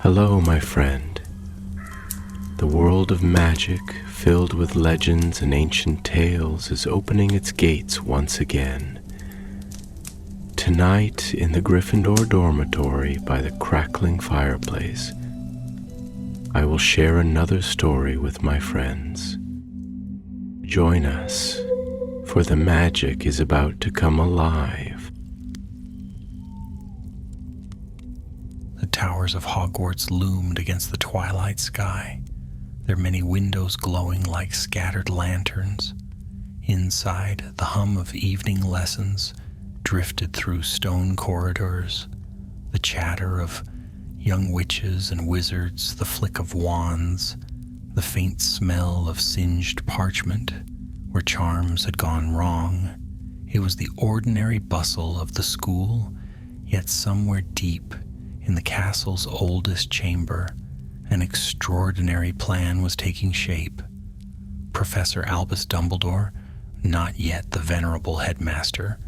Hello, my friend. The world of magic, filled with legends and ancient tales, is opening its gates once again. Tonight, in the Gryffindor dormitory by the crackling fireplace, I will share another story with my friends. Join us, for the magic is about to come alive. The towers of Hogwarts loomed against the twilight sky, their many windows glowing like scattered lanterns. Inside, the hum of evening lessons drifted through stone corridors, the chatter of young witches and wizards, the flick of wands, the faint smell of singed parchment where charms had gone wrong. It was the ordinary bustle of the school, yet somewhere deep in the castle's oldest chamber, an extraordinary plan was taking shape. Professor Albus Dumbledore, not yet the venerable headmaster,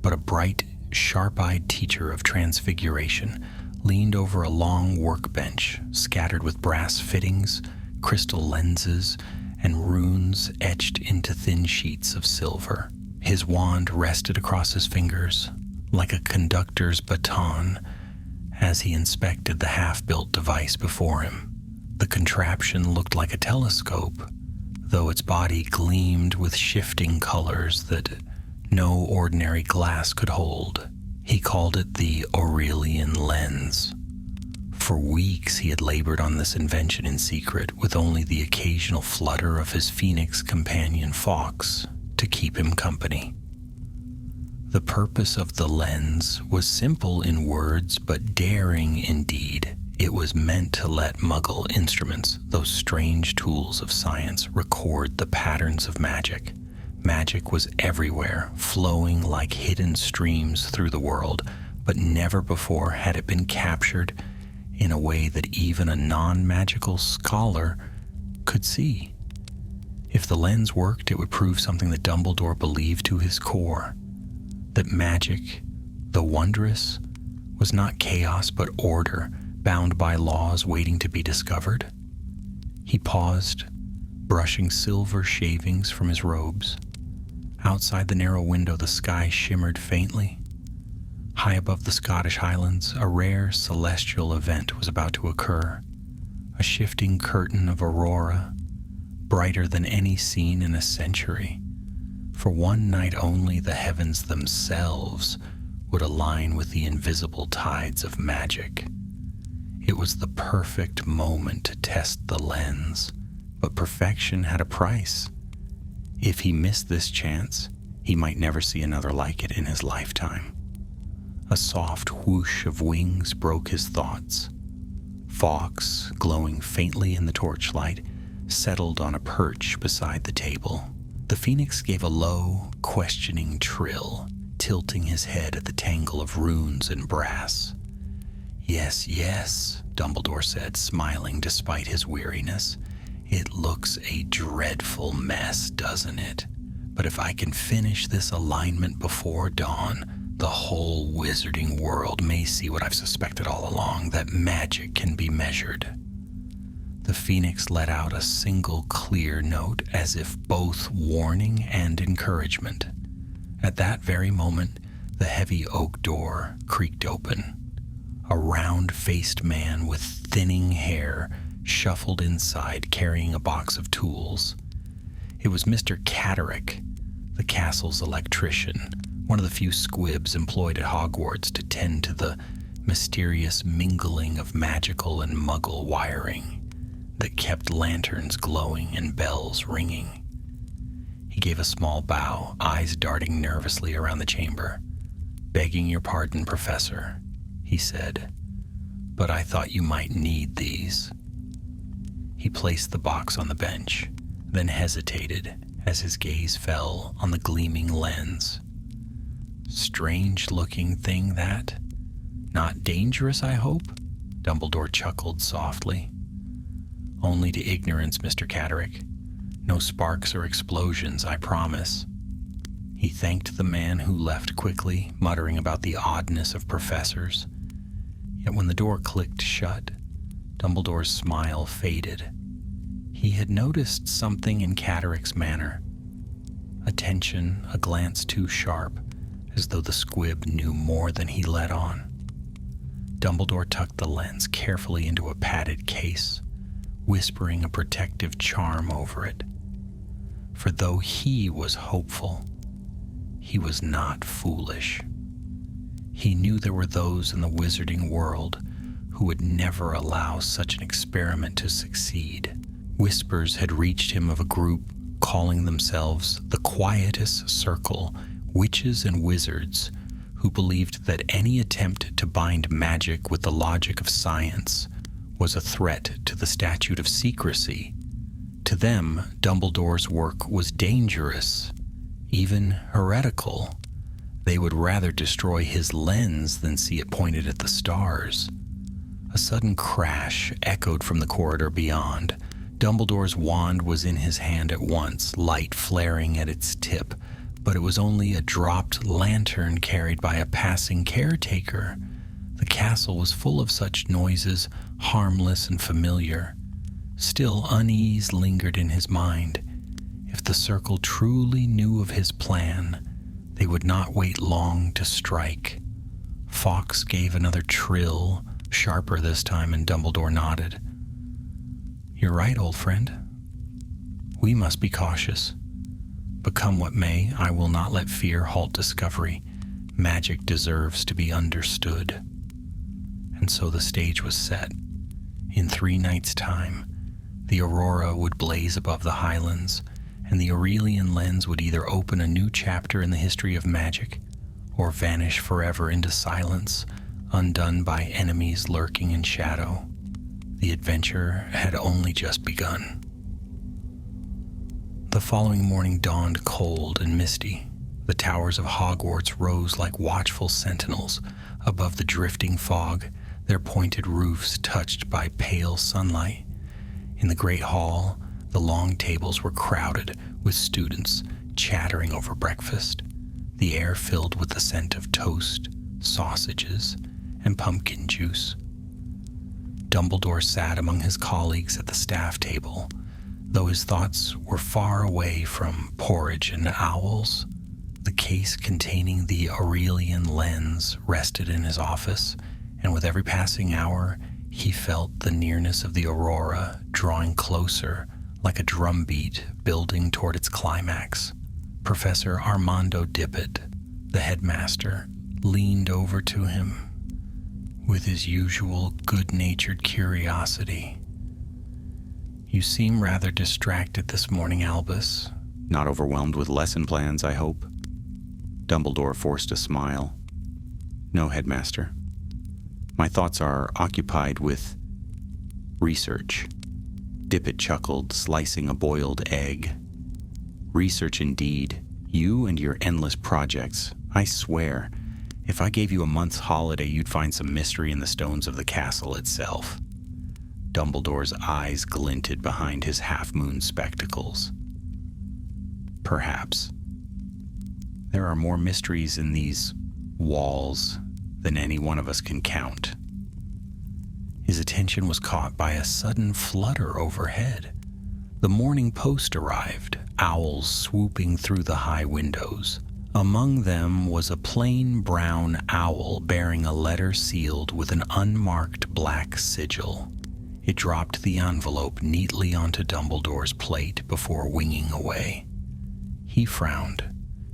but a bright, sharp-eyed teacher of transfiguration, leaned over a long workbench scattered with brass fittings, crystal lenses, and runes etched into thin sheets of silver. His wand rested across his fingers like a conductor's baton as he inspected the half-built device before him. The contraption looked like a telescope, though its body gleamed with shifting colors that no ordinary glass could hold. He called it the Aurelian lens. For weeks he had labored on this invention in secret, with only the occasional flutter of his phoenix companion Fawkes to keep him company. The purpose of the lens was simple in words, but daring in deed. It was meant to let Muggle instruments, those strange tools of science, record the patterns of magic. Magic was everywhere, flowing like hidden streams through the world, but never before had it been captured in a way that even a non-magical scholar could see. If the lens worked, it would prove something that Dumbledore believed to his core, that magic, though wondrous, was not chaos but order, bound by laws waiting to be discovered. He paused, brushing silver shavings from his robes. Outside the narrow window, the sky shimmered faintly. High above the Scottish Highlands, a rare celestial event was about to occur. A shifting curtain of aurora, brighter than any seen in a century. For one night only, the heavens themselves would align with the invisible tides of magic. It was the perfect moment to test the lens, but perfection had a price. If he missed this chance, he might never see another like it in his lifetime. A soft whoosh of wings broke his thoughts. Fawkes, glowing faintly in the torchlight, settled on a perch beside the table. The phoenix gave a low, questioning trill, tilting his head at the tangle of runes and brass. "Yes, yes," Dumbledore said, smiling despite his weariness. "It looks a dreadful mess, doesn't it? But if I can finish this alignment before dawn, the whole wizarding world may see what I've suspected all along, that magic can be measured." The phoenix let out a single clear note, as if both warning and encouragement. At that very moment, the heavy oak door creaked open. A round-faced man with thinning hair shuffled inside, carrying a box of tools. It was Mr. Catterick, the castle's electrician, one of the few squibs employed at Hogwarts to tend to the mysterious mingling of magical and Muggle wiring that kept lanterns glowing and bells ringing. He gave a small bow, eyes darting nervously around the chamber. "Begging your pardon, Professor," he said, "but I thought you might need these." He placed the box on the bench, then hesitated as his gaze fell on the gleaming lens. "Strange-looking thing, that. Not dangerous, I hope?" Dumbledore chuckled softly. "Only to ignorance, Mr. Catterick. No sparks or explosions, I promise." He thanked the man who left quickly, muttering about the oddness of professors. Yet when the door clicked shut, Dumbledore's smile faded. He had noticed something in Catterick's manner. A tension, a glance too sharp, as though the squib knew more than he let on. Dumbledore tucked the lens carefully into a padded case, whispering a protective charm over it. For though he was hopeful, he was not foolish. He knew there were those in the wizarding world who would never allow such an experiment to succeed. Whispers had reached him of a group calling themselves the Quietus Circle, witches and wizards, who believed that any attempt to bind magic with the logic of science was a threat to the statute of secrecy. To them, Dumbledore's work was dangerous, even heretical. They would rather destroy his lens than see it pointed at the stars. A sudden crash echoed from the corridor beyond. Dumbledore's wand was in his hand at once, light flaring at its tip, but it was only a dropped lantern carried by a passing caretaker. The castle was full of such noises, harmless and familiar. Still, unease lingered in his mind. If the circle truly knew of his plan, they would not wait long to strike. Fawkes gave another trill, sharper this time, and Dumbledore nodded. "You're right, old friend. We must be cautious. But come what may, I will not let fear halt discovery. Magic deserves to be understood." And so the stage was set. In 3 nights' time, the aurora would blaze above the highlands, and the Aurelian lens would either open a new chapter in the history of magic, or vanish forever into silence, undone by enemies lurking in shadow. The adventure had only just begun. The following morning dawned cold and misty. The towers of Hogwarts rose like watchful sentinels above the drifting fog, their pointed roofs touched by pale sunlight. In the great hall, the long tables were crowded with students chattering over breakfast, the air filled with the scent of toast, sausages, and pumpkin juice. Dumbledore sat among his colleagues at the staff table, though his thoughts were far away from porridge and owls. The case containing the Aurelian lens rested in his office, and with every passing hour, he felt the nearness of the aurora drawing closer, like a drumbeat building toward its climax. Professor Armando Dippet, the headmaster, leaned over to him with his usual good-natured curiosity. "You seem rather distracted this morning, Albus." "Not overwhelmed with lesson plans, I hope." Dumbledore forced a smile. "No, Headmaster. My thoughts are occupied with research." Dippet chuckled, slicing a boiled egg. "Research indeed. You and your endless projects. I swear, if I gave you a month's holiday, you'd find some mystery in the stones of the castle itself." Dumbledore's eyes glinted behind his half-moon spectacles. "Perhaps. There are more mysteries in these walls than any one of us can count." His attention was caught by a sudden flutter overhead. The Morning Post arrived, owls swooping through the high windows. Among them was a plain brown owl bearing a letter sealed with an unmarked black sigil. It dropped the envelope neatly onto Dumbledore's plate before winging away. He frowned.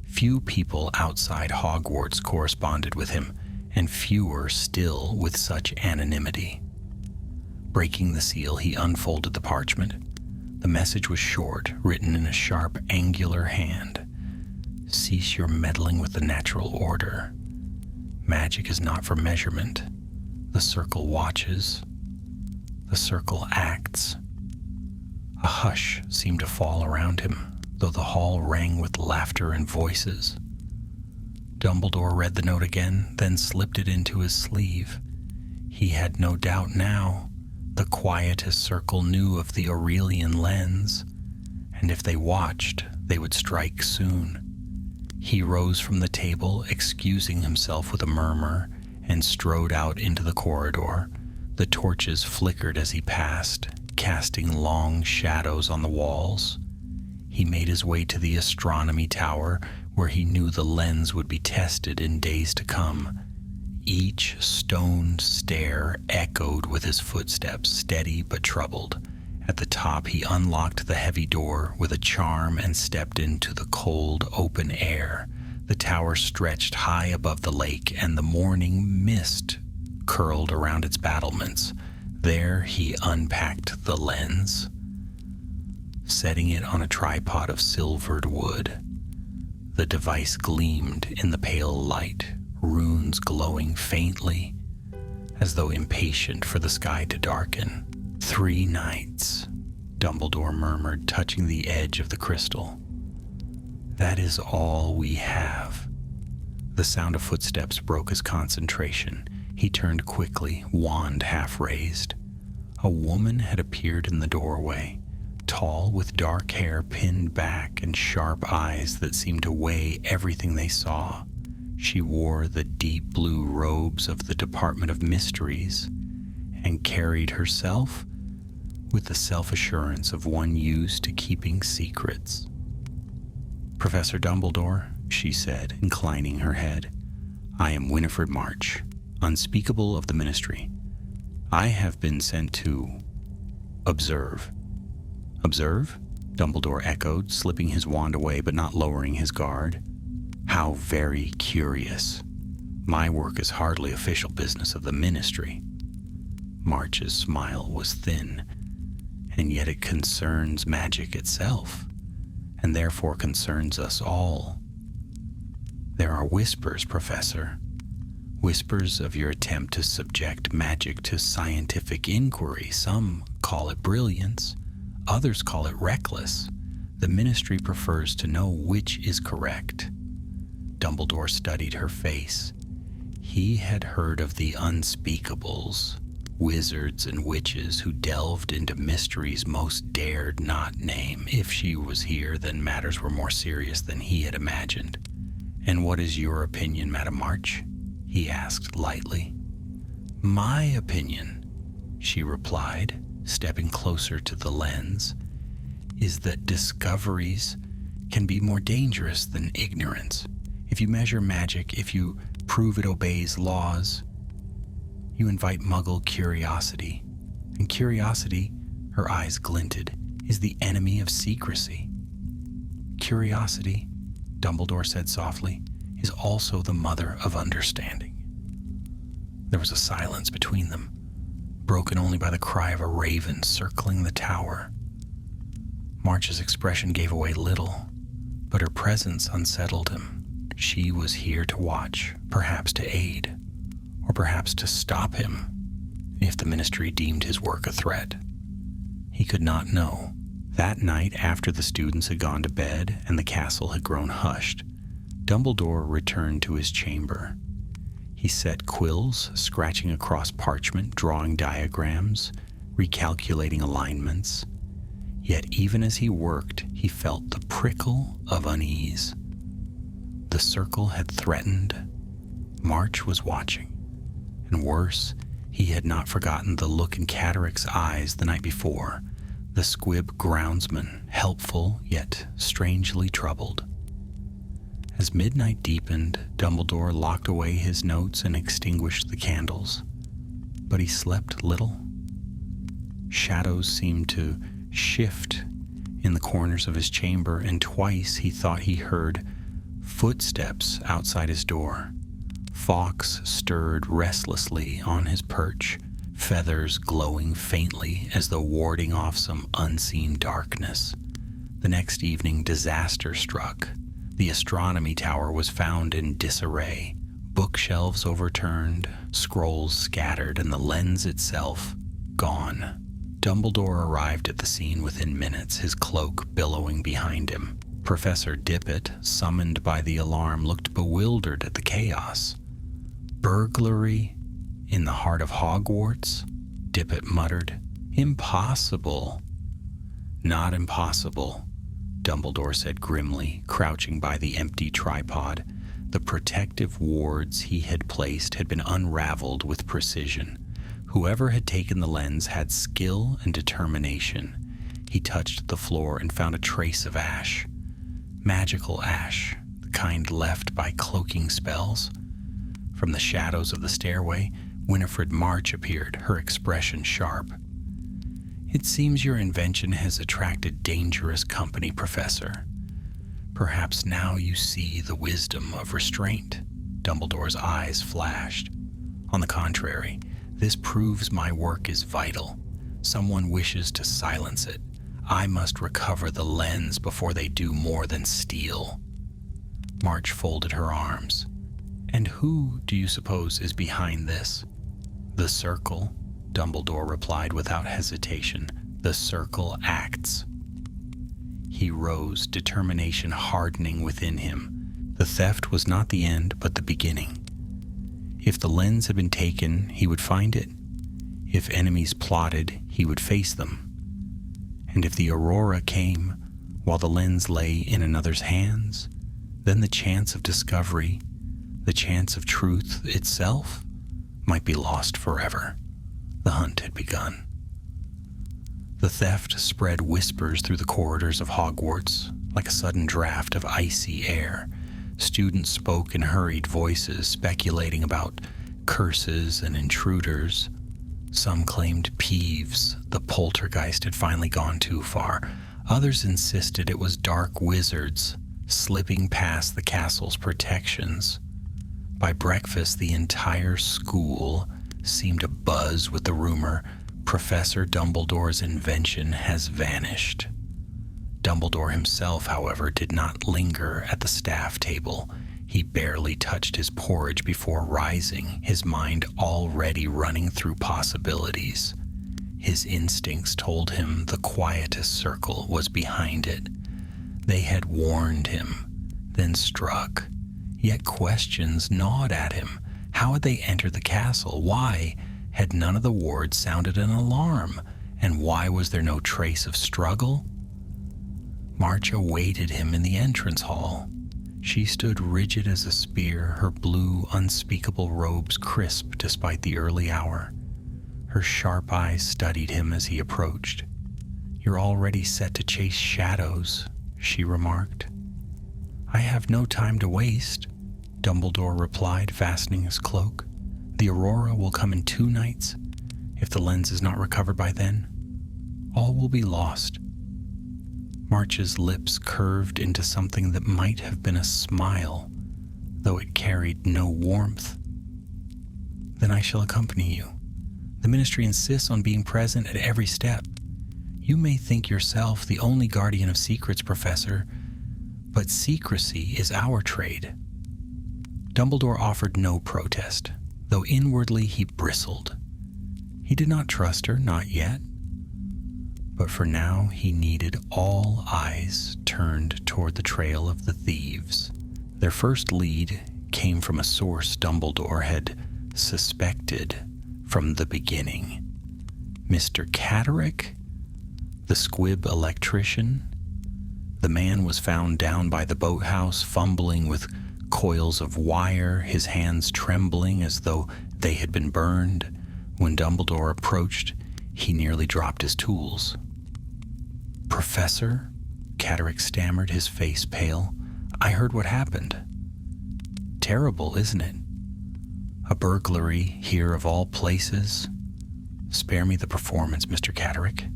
Few people outside Hogwarts corresponded with him, and fewer still with such anonymity. Breaking the seal, he unfolded the parchment. The message was short, written in a sharp, angular hand. "Cease your meddling with the natural order. Magic is not for measurement. The circle watches. The circle acts." A hush seemed to fall around him, though the hall rang with laughter and voices. Dumbledore read the note again, then slipped it into his sleeve. He had no doubt now. The Quietus Circle knew of the Aurelian lens, and if they watched, they would strike soon. He rose from the table, excusing himself with a murmur, and strode out into the corridor, The torches flickered as he passed, casting long shadows on the walls. He made his way to the astronomy tower, where he knew the lens would be tested in days to come. Each stone stair echoed with his footsteps, steady but troubled. At the top, he unlocked the heavy door with a charm and stepped into the cold, open air. The tower stretched high above the lake, and the morning mist curled around its battlements. There he unpacked the lens, setting it on a tripod of silvered wood. The device gleamed in the pale light, runes glowing faintly, as though impatient for the sky to darken. 3 nights, Dumbledore murmured, touching the edge of the crystal. That is all we have. The sound of footsteps broke his concentration. He turned quickly, wand half raised. A woman had appeared in the doorway, tall, with dark hair pinned back and sharp eyes that seemed to weigh everything they saw. She wore the deep blue robes of the Department of Mysteries and carried herself with the self-assurance of one used to keeping secrets. "Professor Dumbledore," she said, inclining her head, "I am Winifred March, unspeakable of the Ministry. I have been sent to observe." "Observe?" Dumbledore echoed, slipping his wand away but not lowering his guard. "How very curious. My work is hardly official business of the Ministry." March's smile was thin. "And yet it concerns magic itself, and therefore concerns us all. There are whispers, Professor. Whispers of your attempt to subject magic to scientific inquiry. Some call it brilliance, others call it reckless. The Ministry prefers to know which is correct." Dumbledore studied her face. He had heard of the unspeakables, wizards and witches who delved into mysteries most dared not name. If she was here, then matters were more serious than he had imagined. "And what is your opinion, Madam March?" he asked lightly. "My opinion," she replied, stepping closer to the lens, "is that discoveries can be more dangerous than ignorance. If you measure magic, if you prove it obeys laws, you invite Muggle curiosity. And curiosity," her eyes glinted, "is the enemy of secrecy. Curiosity," Dumbledore said softly, "is also the mother of understanding." There was a silence between them, broken only by the cry of a raven circling the tower. March's expression gave away little, but her presence unsettled him. She was here to watch, perhaps to aid, or perhaps to stop him if the Ministry deemed his work a threat. He could not know. That night, after the students had gone to bed and the castle had grown hushed, Dumbledore returned to his chamber. He set quills, scratching across parchment, drawing diagrams, recalculating alignments. Yet even as he worked, he felt the prickle of unease. The circle had threatened. March was watching. And worse, he had not forgotten the look in Cataric's eyes the night before, the squib groundsman, helpful yet strangely troubled. As midnight deepened, Dumbledore locked away his notes and extinguished the candles. But he slept little. Shadows seemed to shift in the corners of his chamber, and twice he thought he heard footsteps outside his door. Fawkes stirred restlessly on his perch, feathers glowing faintly as though warding off some unseen darkness. The next evening, disaster struck. The astronomy tower was found in disarray, bookshelves overturned, scrolls scattered, and the lens itself gone. Dumbledore arrived at the scene within minutes, his cloak billowing behind him. Professor Dippet, summoned by the alarm, looked bewildered at the chaos. "Burglary in the heart of Hogwarts?" Dippet muttered. "Impossible." "Not impossible," Dumbledore said grimly, crouching by the empty tripod. The protective wards he had placed had been unraveled with precision. Whoever had taken the lens had skill and determination. He touched the floor and found a trace of ash. Magical ash, the kind left by cloaking spells. From the shadows of the stairway, Winifred March appeared, her expression sharp. "It seems your invention has attracted dangerous company, Professor. Perhaps now you see the wisdom of restraint." Dumbledore's eyes flashed. "On the contrary, this proves my work is vital. Someone wishes to silence it. I must recover the lens before they do more than steal." March folded her arms. "And who do you suppose is behind this?" "The Circle," Dumbledore replied without hesitation. "The Circle acts." He rose, determination hardening within him. The theft was not the end, but the beginning. If the lens had been taken, he would find it. If enemies plotted, he would face them. And if the aurora came while the lens lay in another's hands, then the chance of discovery, the chance of truth itself, might be lost forever. The hunt had begun. The theft spread whispers through the corridors of Hogwarts, like a sudden draft of icy air. Students spoke in hurried voices, speculating about curses and intruders. Some claimed Peeves, the poltergeist, had finally gone too far. Others insisted it was dark wizards, slipping past the castle's protections. By breakfast, the entire school seemed abuzz with the rumor, Professor Dumbledore's invention has vanished. Dumbledore himself, however, did not linger at the staff table. He barely touched his porridge before rising, his mind already running through possibilities. His instincts told him the quietest circle was behind it. They had warned him, then struck. Yet questions gnawed at him. How had they entered the castle? Why had none of the wards sounded an alarm? And why was there no trace of struggle? March awaited him in the entrance hall. She stood rigid as a spear, her blue, unspeakable robes crisp despite the early hour. Her sharp eyes studied him as he approached. "You're already set to chase shadows," she remarked. "I have no time to waste," Dumbledore replied, fastening his cloak. "The aurora will come in 2 nights. If the lens is not recovered by then, all will be lost." March's lips curved into something that might have been a smile, though it carried no warmth. "Then I shall accompany you. The Ministry insists on being present at every step. You may think yourself the only guardian of secrets, Professor, but secrecy is our trade." Dumbledore offered no protest, though inwardly he bristled. He did not trust her, not yet. But for now, he needed all eyes turned toward the trail of the thieves. Their first lead came from a source Dumbledore had suspected from the beginning. Mr. Catterick, the squib electrician. The man was found down by the boathouse, fumbling with coils of wire, his hands trembling as though they had been burned. When Dumbledore approached, he nearly dropped his tools. "Professor," Catterick stammered, his face pale, "I heard what happened." "Terrible, isn't it? A burglary here of all places." "Spare me the performance, Mr. Catterick,"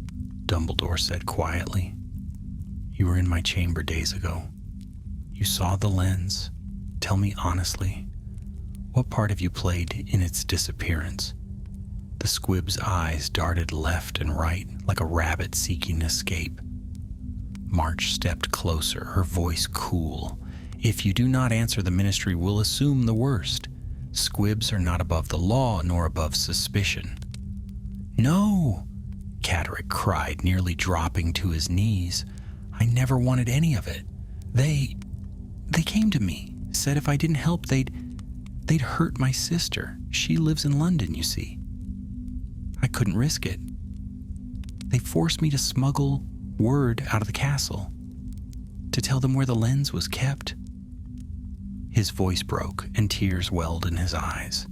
Dumbledore said quietly. "You were in my chamber days ago. You saw the lens. Tell me honestly, what part have you played in its disappearance?" The squib's eyes darted left and right like a rabbit seeking escape. March stepped closer, her voice cool. "If you do not answer, the Ministry will assume the worst. Squibs are not above the law nor above suspicion." "No!" Catterick cried, nearly dropping to his knees. "I never wanted any of it. They came to me, said if I didn't help, they'd hurt my sister. She lives in London, you see. I couldn't risk it. They forced me to smuggle word out of the castle, to tell them where the lens was kept." His voice broke and tears welled in his eyes.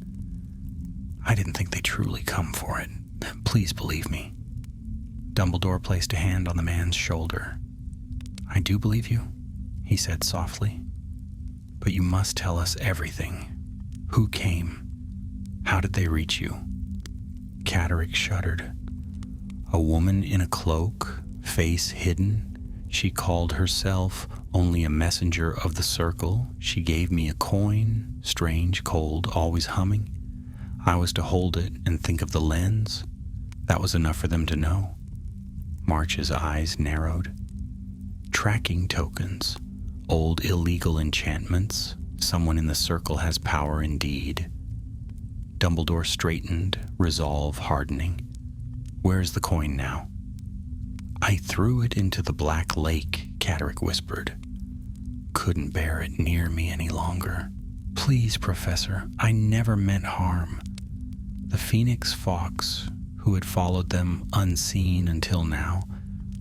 I didn't think they'd truly come for it. Please believe me. Dumbledore placed a hand on the man's shoulder. I do believe you, he said softly. But you must tell us everything. Who came? How did they reach you? Catterick shuddered. A woman in a cloak, face hidden. She called herself only a messenger of the circle. She gave me a coin, strange, cold, always humming. I was to hold it and think of the lens. That was enough for them to know. March's eyes narrowed. Tracking tokens, old illegal enchantments. Someone in the circle has power indeed. Dumbledore straightened, resolve hardening. Where's the coin now? I threw it into the Black Lake, Catterick whispered. Couldn't bear it near me any longer. Please, Professor, I never meant harm. The Phoenix Fox, who had followed them unseen until now,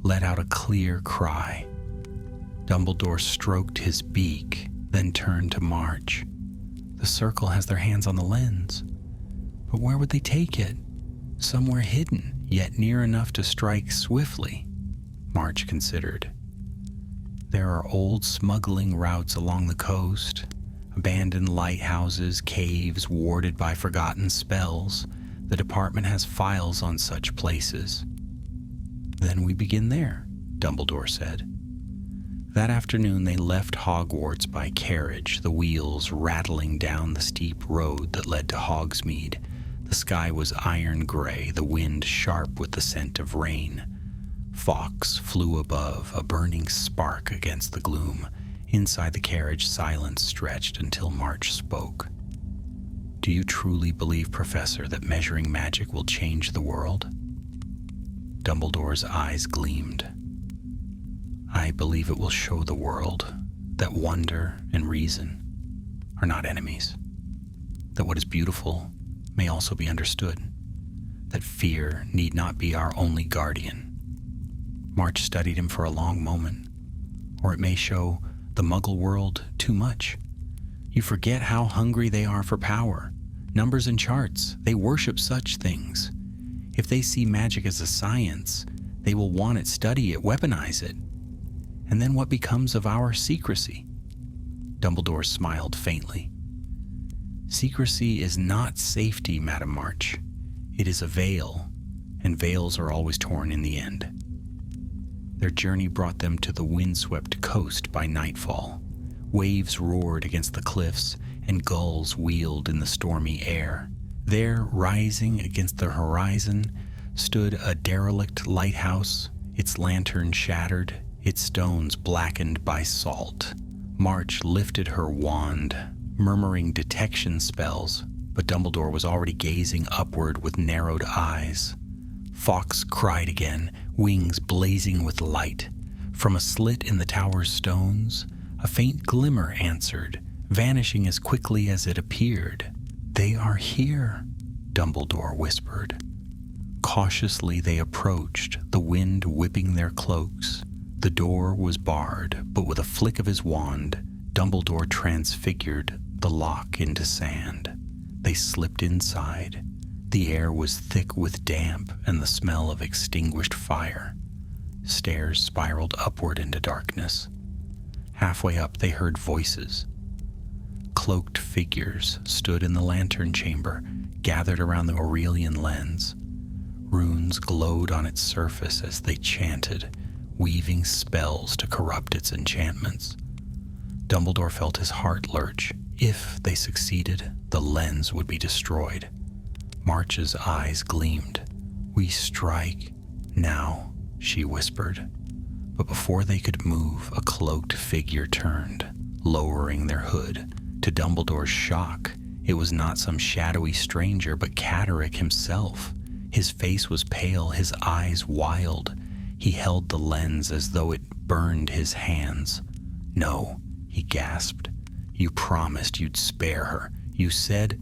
let out a clear cry. Dumbledore stroked his beak, then turned to March. The circle has their hands on the lens. But where would they take it? Somewhere hidden, yet near enough to strike swiftly. March considered. There are old smuggling routes along the coast, abandoned lighthouses, caves warded by forgotten spells. The department has files on such places. Then we begin there, Dumbledore said. That afternoon they left Hogwarts by carriage, the wheels rattling down the steep road that led to Hogsmeade. The sky was iron gray, the wind sharp with the scent of rain. Fawkes flew above, a burning spark against the gloom. Inside the carriage, silence stretched until March spoke. Do you truly believe, Professor, that measuring magic will change the world? Dumbledore's eyes gleamed. I believe it will show the world that wonder and reason are not enemies, that what is beautiful may also be understood, that fear need not be our only guardian. March studied him for a long moment. Or it may show the Muggle world too much. You forget how hungry they are for power. Numbers and charts, they worship such things. If they see magic as a science, they will want it, study it, weaponize it. And then what becomes of our secrecy? Dumbledore smiled faintly. Secrecy is not safety, Madam March. It is a veil, and veils are always torn in the end. Their journey brought them to the windswept coast by nightfall. Waves roared against the cliffs, and gulls wheeled in the stormy air. There, rising against the horizon, stood a derelict lighthouse, its lantern shattered, its stones blackened by salt. March lifted her wand, murmuring detection spells, but Dumbledore was already gazing upward with narrowed eyes. Fawkes cried again, wings blazing with light. From a slit in the tower's stones, a faint glimmer answered, vanishing as quickly as it appeared. They are here, Dumbledore whispered. Cautiously they approached, the wind whipping their cloaks. The door was barred, but with a flick of his wand, Dumbledore transfigured the lock into sand. They slipped inside. The air was thick with damp and the smell of extinguished fire. Stairs spiraled upward into darkness. Halfway up they heard voices. Cloaked figures stood in the lantern chamber, gathered around the Aurelian lens. Runes glowed on its surface as they chanted, weaving spells to corrupt its enchantments. Dumbledore felt his heart lurch. If they succeeded, the lens would be destroyed. March's eyes gleamed. We strike now, she whispered. But before they could move, a cloaked figure turned, lowering their hood. To Dumbledore's shock, it was not some shadowy stranger, but Catterick himself. His face was pale, his eyes wild. He held the lens as though it burned his hands. No, he gasped. You promised you'd spare her. You said...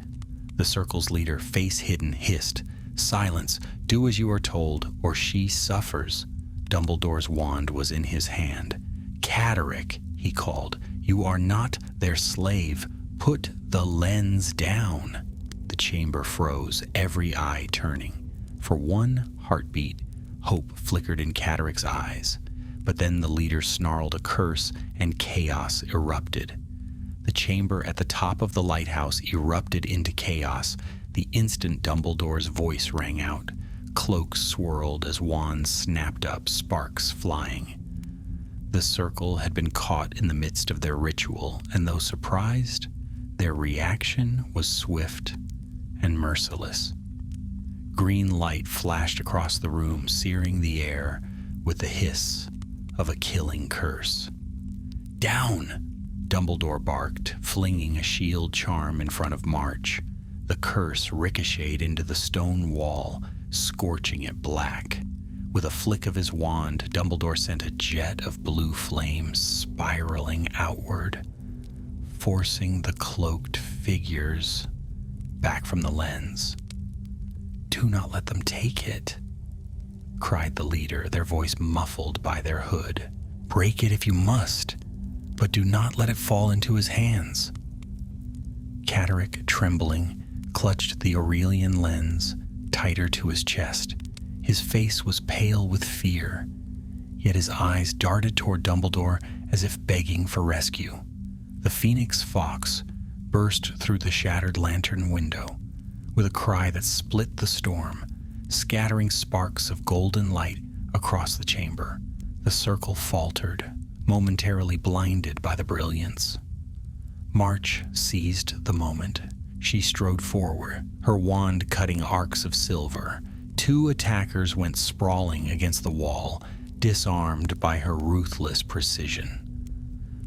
The circle's leader, face hidden, hissed. Silence. Do as you are told, or she suffers. Dumbledore's wand was in his hand. Catterick, he called. You are not their slave. Put the lens down. The chamber froze, every eye turning. For one heartbeat, hope flickered in Catterick's eyes, but then the leader snarled a curse and chaos erupted. The chamber at the top of the lighthouse erupted into chaos. The instant Dumbledore's voice rang out. Cloaks swirled as wands snapped up, sparks flying. The circle had been caught in the midst of their ritual, and though surprised, their reaction was swift and merciless. Green light flashed across the room, searing the air with the hiss of a killing curse. "Down!" Dumbledore barked, flinging a shield charm in front of March. The curse ricocheted into the stone wall, scorching it black. With a flick of his wand, Dumbledore sent a jet of blue flame spiraling outward, forcing the cloaked figures back from the lens. "Do not let them take it," cried the leader, their voice muffled by their hood. "Break it if you must, but do not let it fall into his hands." Catterick, trembling, clutched the Aurelian lens tighter to his chest. His face was pale with fear, yet his eyes darted toward Dumbledore as if begging for rescue. The Phoenix Fox burst through the shattered lantern window with a cry that split the storm, scattering sparks of golden light across the chamber. The circle faltered, momentarily blinded by the brilliance. March seized the moment. She strode forward, her wand cutting arcs of silver. Two attackers went sprawling against the wall, disarmed by her ruthless precision.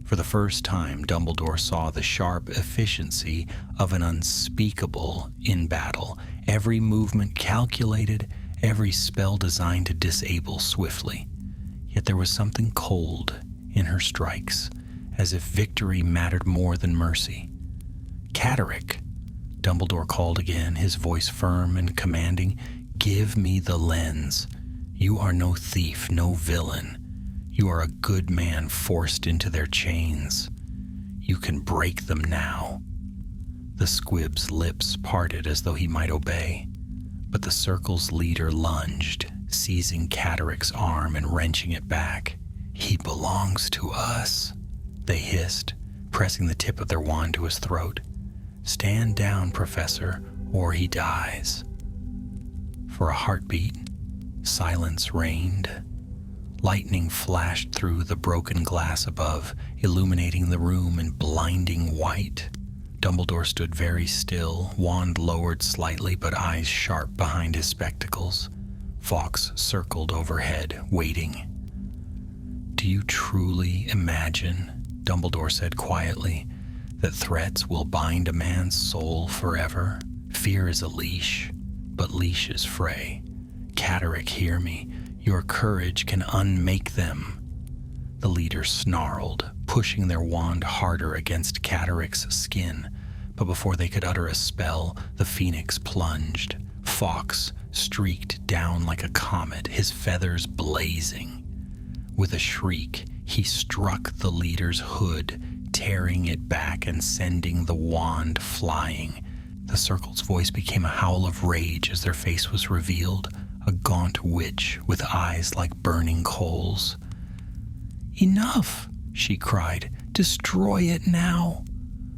For the first time, Dumbledore saw the sharp efficiency of an unspeakable in battle, every movement calculated, every spell designed to disable swiftly. Yet there was something cold in her strikes, as if victory mattered more than mercy. "Catterick," Dumbledore called again, his voice firm and commanding, "give me the lens. You are no thief, no villain. You are a good man forced into their chains. You can break them now." The squib's lips parted as though he might obey, but the circle's leader lunged, seizing Catterick's arm and wrenching it back. "He belongs to us," they hissed, pressing the tip of their wand to his throat. "Stand down, Professor, or he dies." For a heartbeat, silence reigned. Lightning flashed through the broken glass above, illuminating the room in blinding white. Dumbledore stood very still, wand lowered slightly but eyes sharp behind his spectacles. Fawkes circled overhead, waiting. "Do you truly imagine," Dumbledore said quietly, "that threats will bind a man's soul forever? Fear is a leash, but leashes fray. Catterick, hear me. Your courage can unmake them." The leader snarled, pushing their wand harder against Catterick's skin, but before they could utter a spell, the Phoenix plunged. Fawkes streaked down like a comet, his feathers blazing. With a shriek, he struck the leader's hood, tearing it back and sending the wand flying. The circle's voice became a howl of rage as their face was revealed, a gaunt witch with eyes like burning coals. "Enough!" she cried. "Destroy it now!"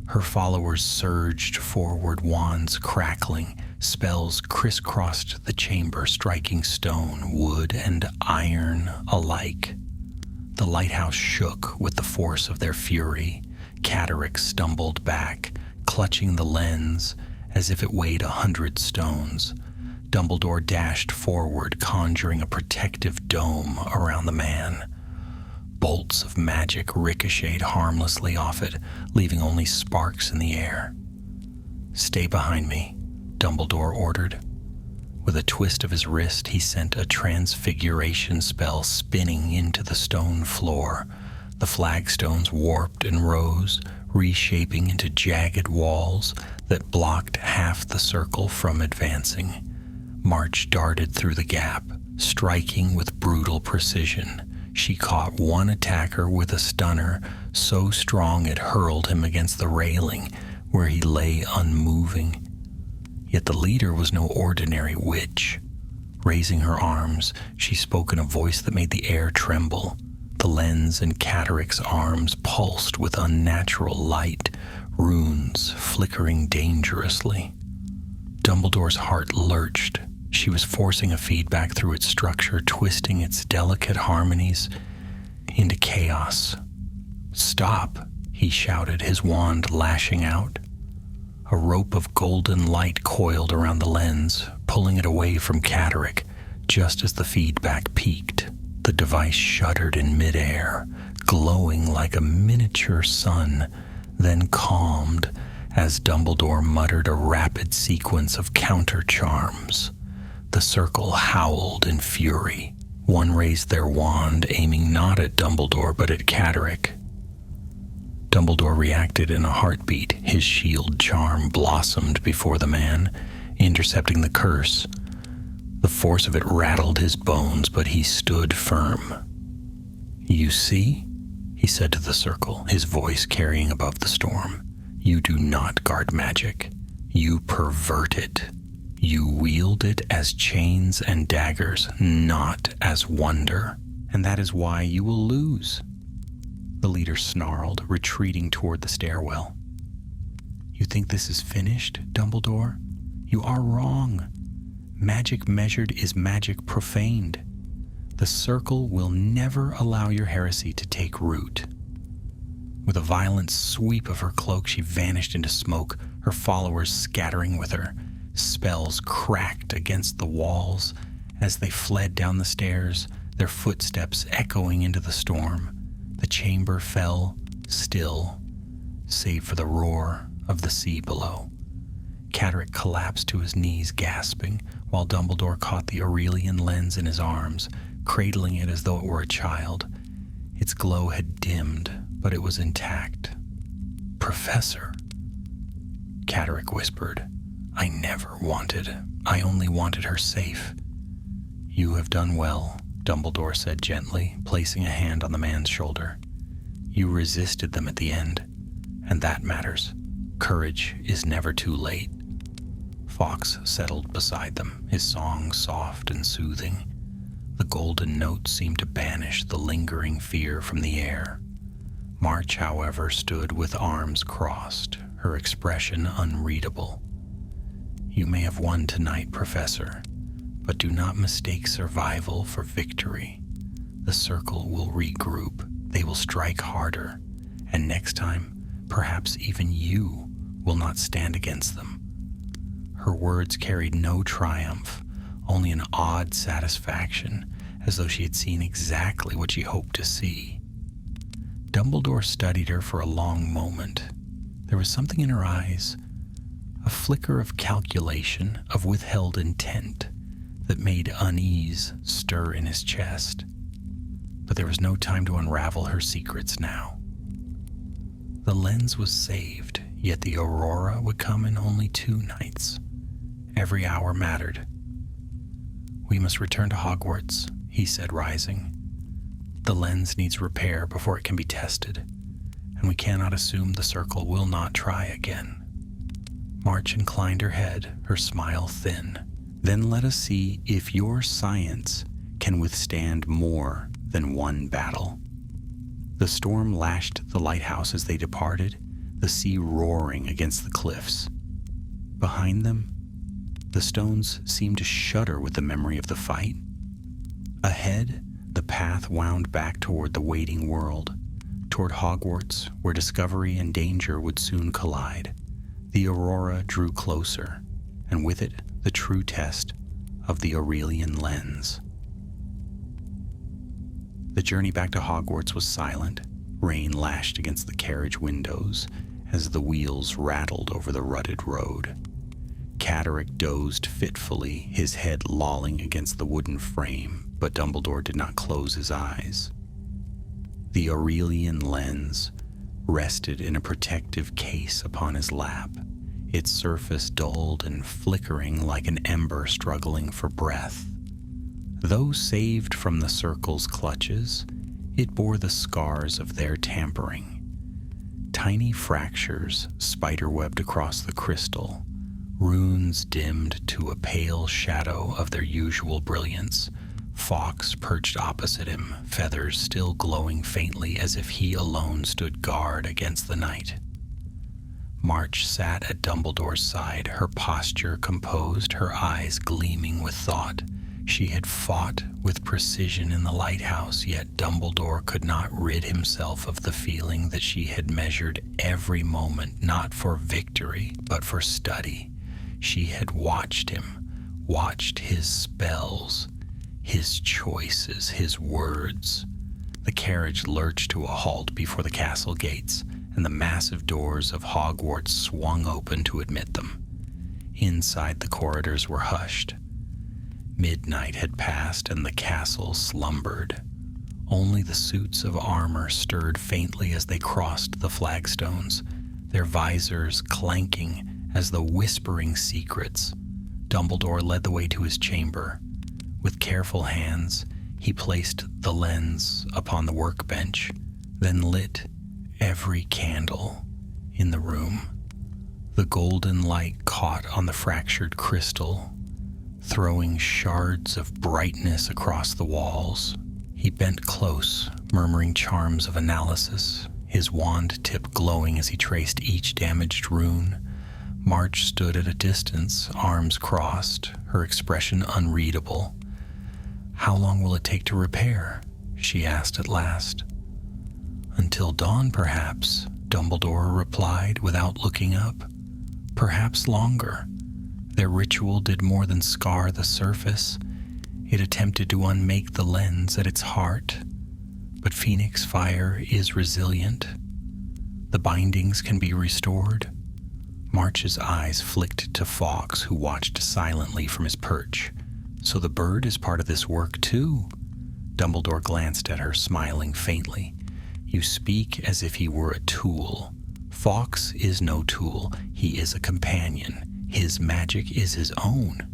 Her followers surged forward, wands crackling. Spells crisscrossed the chamber, striking stone, wood, and iron alike. The lighthouse shook with the force of their fury. Catterick stumbled back, clutching the lens as if it weighed 100 stones. Dumbledore dashed forward, conjuring a protective dome around the man. Bolts of magic ricocheted harmlessly off it, leaving only sparks in the air. "Stay behind me," Dumbledore ordered. With a twist of his wrist, he sent a transfiguration spell spinning into the stone floor. The flagstones warped and rose, reshaping into jagged walls that blocked half the circle from advancing. March darted through the gap, striking with brutal precision. She caught one attacker with a stunner so strong it hurled him against the railing, where he lay unmoving. Yet the leader was no ordinary witch. Raising her arms, she spoke in a voice that made the air tremble. The lens in Cataric's arms pulsed with unnatural light, runes flickering dangerously. Dumbledore's heart lurched. She was forcing a feedback through its structure, twisting its delicate harmonies into chaos. "Stop," he shouted, his wand lashing out. A rope of golden light coiled around the lens, pulling it away from Cataric. Just as the feedback peaked, the device shuddered in midair, glowing like a miniature sun, then calmed as Dumbledore muttered a rapid sequence of counter charms. The circle howled in fury. One raised their wand, aiming not at Dumbledore but at Cataric. Dumbledore reacted in a heartbeat. His shield charm blossomed before the man, intercepting the curse. The force of it rattled his bones, but he stood firm. "You see?" he said to the circle, his voice carrying above the storm. "You do not guard magic. You pervert it. You wield it as chains and daggers, not as wonder. And that is why you will lose." The leader snarled, retreating toward the stairwell. "You think this is finished, Dumbledore? You are wrong. Magic measured is magic profaned. The circle will never allow your heresy to take root." With a violent sweep of her cloak, she vanished into smoke, her followers scattering with her. Spells cracked against the walls as they fled down the stairs, their footsteps echoing into the storm. The chamber fell still, save for the roar of the sea below. Cataric collapsed to his knees, gasping, while Dumbledore caught the Aurelian lens in his arms, cradling it as though it were a child. Its glow had dimmed, but it was intact. "Professor," Cataric whispered, I only wanted her safe." "You have done well," Dumbledore said gently, placing a hand on the man's shoulder. "You resisted them at the end, and that matters. Courage is never too late." Fawkes settled beside them, his song soft and soothing. The golden notes seemed to banish the lingering fear from the air. March, however, stood with arms crossed, her expression unreadable. "You may have won tonight, Professor, but do not mistake survival for victory. The circle will regroup, they will strike harder, and next time, perhaps even you will not stand against them." Her words carried no triumph, only an odd satisfaction, as though she had seen exactly what she hoped to see. Dumbledore studied her for a long moment. There was something in her eyes, a flicker of calculation, of withheld intent, that made unease stir in his chest. But there was no time to unravel her secrets now. The lens was saved, yet the aurora would come in only 2 nights. Every hour mattered. "We must return to Hogwarts," he said, rising. "The lens needs repair before it can be tested, and we cannot assume the circle will not try again." March inclined her head, her smile thin. "Then let us see if your science can withstand more than one battle." The storm lashed the lighthouse as they departed, the sea roaring against the cliffs. Behind them, the stones seemed to shudder with the memory of the fight. Ahead, the path wound back toward the waiting world, toward Hogwarts, where discovery and danger would soon collide. The aurora drew closer, and with it, the true test of the Aurelian lens. The journey back to Hogwarts was silent. Rain lashed against the carriage windows as the wheels rattled over the rutted road. Cataric dozed fitfully, his head lolling against the wooden frame, but Dumbledore did not close his eyes. The Aurelian lens rested in a protective case upon his lap, its surface dulled and flickering like an ember struggling for breath. Though saved from the circle's clutches, it bore the scars of their tampering. Tiny fractures spiderwebbed across the crystal, Runes dimmed to a pale shadow of their usual brilliance. Fawkes perched opposite him, feathers still glowing faintly as if he alone stood guard against the night. March sat at Dumbledore's side, her posture composed, her eyes gleaming with thought. She had fought with precision in the lighthouse, yet Dumbledore could not rid himself of the feeling that she had measured every moment not for victory, but for study. She had watched him, watched his spells, his choices, his words. The carriage lurched to a halt before the castle gates, and the massive doors of Hogwarts swung open to admit them. Inside, the corridors were hushed. Midnight had passed, and the castle slumbered. Only the suits of armor stirred faintly as they crossed the flagstones, their visors clanking as though whispering secrets. Dumbledore led the way to his chamber. With careful hands, he placed the lens upon the workbench, then lit every candle in the room. The golden light caught on the fractured crystal, throwing shards of brightness across the walls. He bent close, murmuring charms of analysis, his wand tip glowing as he traced each damaged rune. March stood at a distance, arms crossed, her expression unreadable. "How long will it take to repair?" she asked at last. "Until dawn, perhaps," Dumbledore replied without looking up. "Perhaps longer." Their ritual did more than scar the surface. It attempted to unmake the lens at its heart. But Phoenix fire is resilient. The bindings can be restored. March's eyes flicked to Fawkes, who watched silently from his perch. "So the bird is part of this work, too?" Dumbledore glanced at her, smiling faintly. "You speak as if he were a tool. Fawkes is no tool. He is a companion. His magic is his own."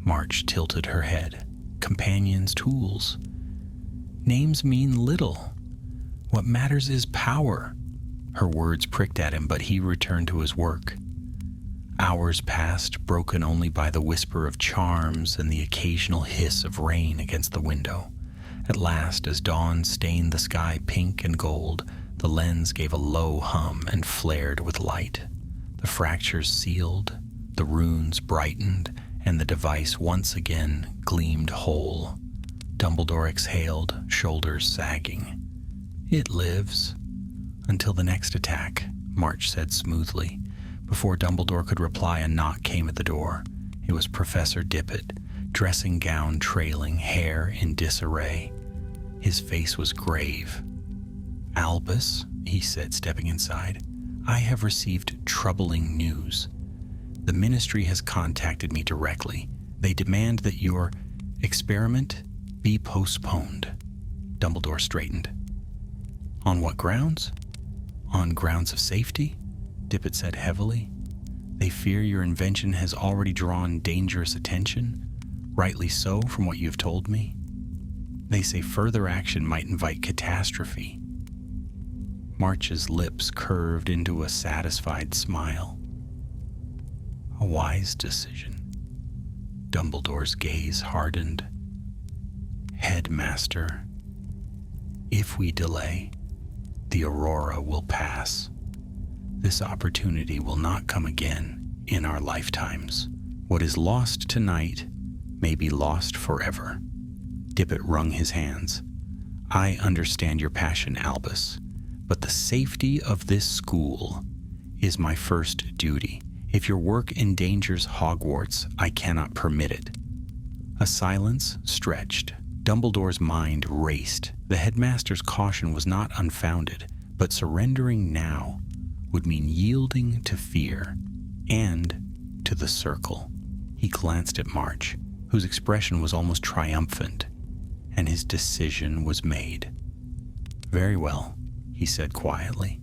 March tilted her head. "Companions, tools. Names mean little. What matters is power." Her words pricked at him, but he returned to his work. Hours passed, broken only by the whisper of charms and the occasional hiss of rain against the window. At last, as dawn stained the sky pink and gold, the lens gave a low hum and flared with light. The fractures sealed, the runes brightened, and the device once again gleamed whole. Dumbledore exhaled, shoulders sagging. "It lives. Until the next attack," March said smoothly. Before Dumbledore could reply, a knock came at the door. It was Professor Dippet, dressing gown trailing, hair in disarray. His face was grave. "Albus," he said, stepping inside, "I have received troubling news. The Ministry has contacted me directly. They demand that your experiment be postponed." Dumbledore straightened. "On what grounds?" "On grounds of safety," Dippet said heavily. "They fear your invention has already drawn dangerous attention. Rightly so, from what you've told me. They say further action might invite catastrophe." March's lips curved into a satisfied smile. "A wise decision." Dumbledore's gaze hardened. "Headmaster, if we delay, the aurora will pass. This opportunity will not come again in our lifetimes. What is lost tonight may be lost forever." Dippet wrung his hands. "I understand your passion, Albus, but the safety of this school is my first duty. If your work endangers Hogwarts, I cannot permit it." A silence stretched. Dumbledore's mind raced. The headmaster's caution was not unfounded, but surrendering now would mean yielding to fear and to the circle. He glanced at March, whose expression was almost triumphant, and his decision was made. "Very well," he said quietly.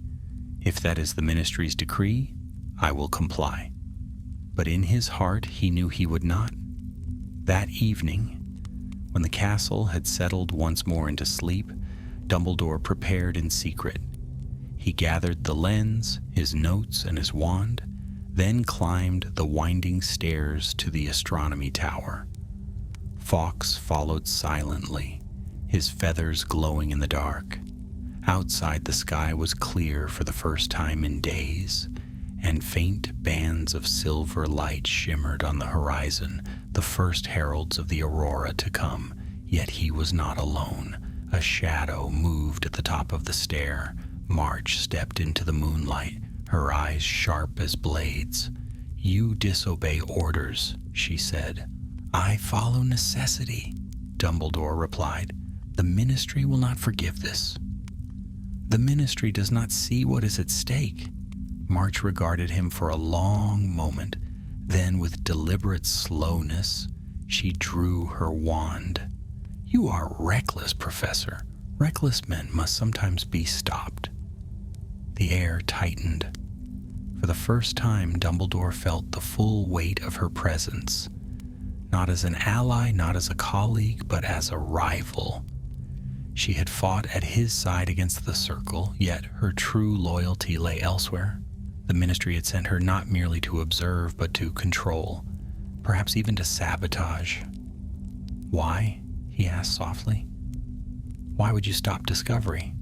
"If that is the Ministry's decree, I will comply." But in his heart he knew he would not. That evening, when the castle had settled once more into sleep, Dumbledore prepared in secret. He gathered the lens, his notes, and his wand. then climbed the winding stairs to the astronomy tower. Fawkes followed silently, his feathers glowing in the dark. Outside, the sky was clear for the first time in days, and faint bands of silver light shimmered on the horizon, the first heralds of the aurora to come. Yet he was not alone. A shadow moved at the top of the stair. March stepped into the moonlight, her eyes sharp as blades. "You disobey orders," she said. "I follow necessity," Dumbledore replied. "The Ministry will not forgive this." "The Ministry does not see what is at stake." March regarded him for a long moment. Then, with deliberate slowness, she drew her wand. "You are reckless, Professor. Reckless men must sometimes be stopped." The air tightened. For the first time, Dumbledore felt the full weight of her presence. Not as an ally, not as a colleague, but as a rival. She had fought at his side against the Circle, yet her true loyalty lay elsewhere. The Ministry had sent her not merely to observe, but to control, perhaps even to sabotage. "Why?" he asked softly. "Why would you stop discovery?"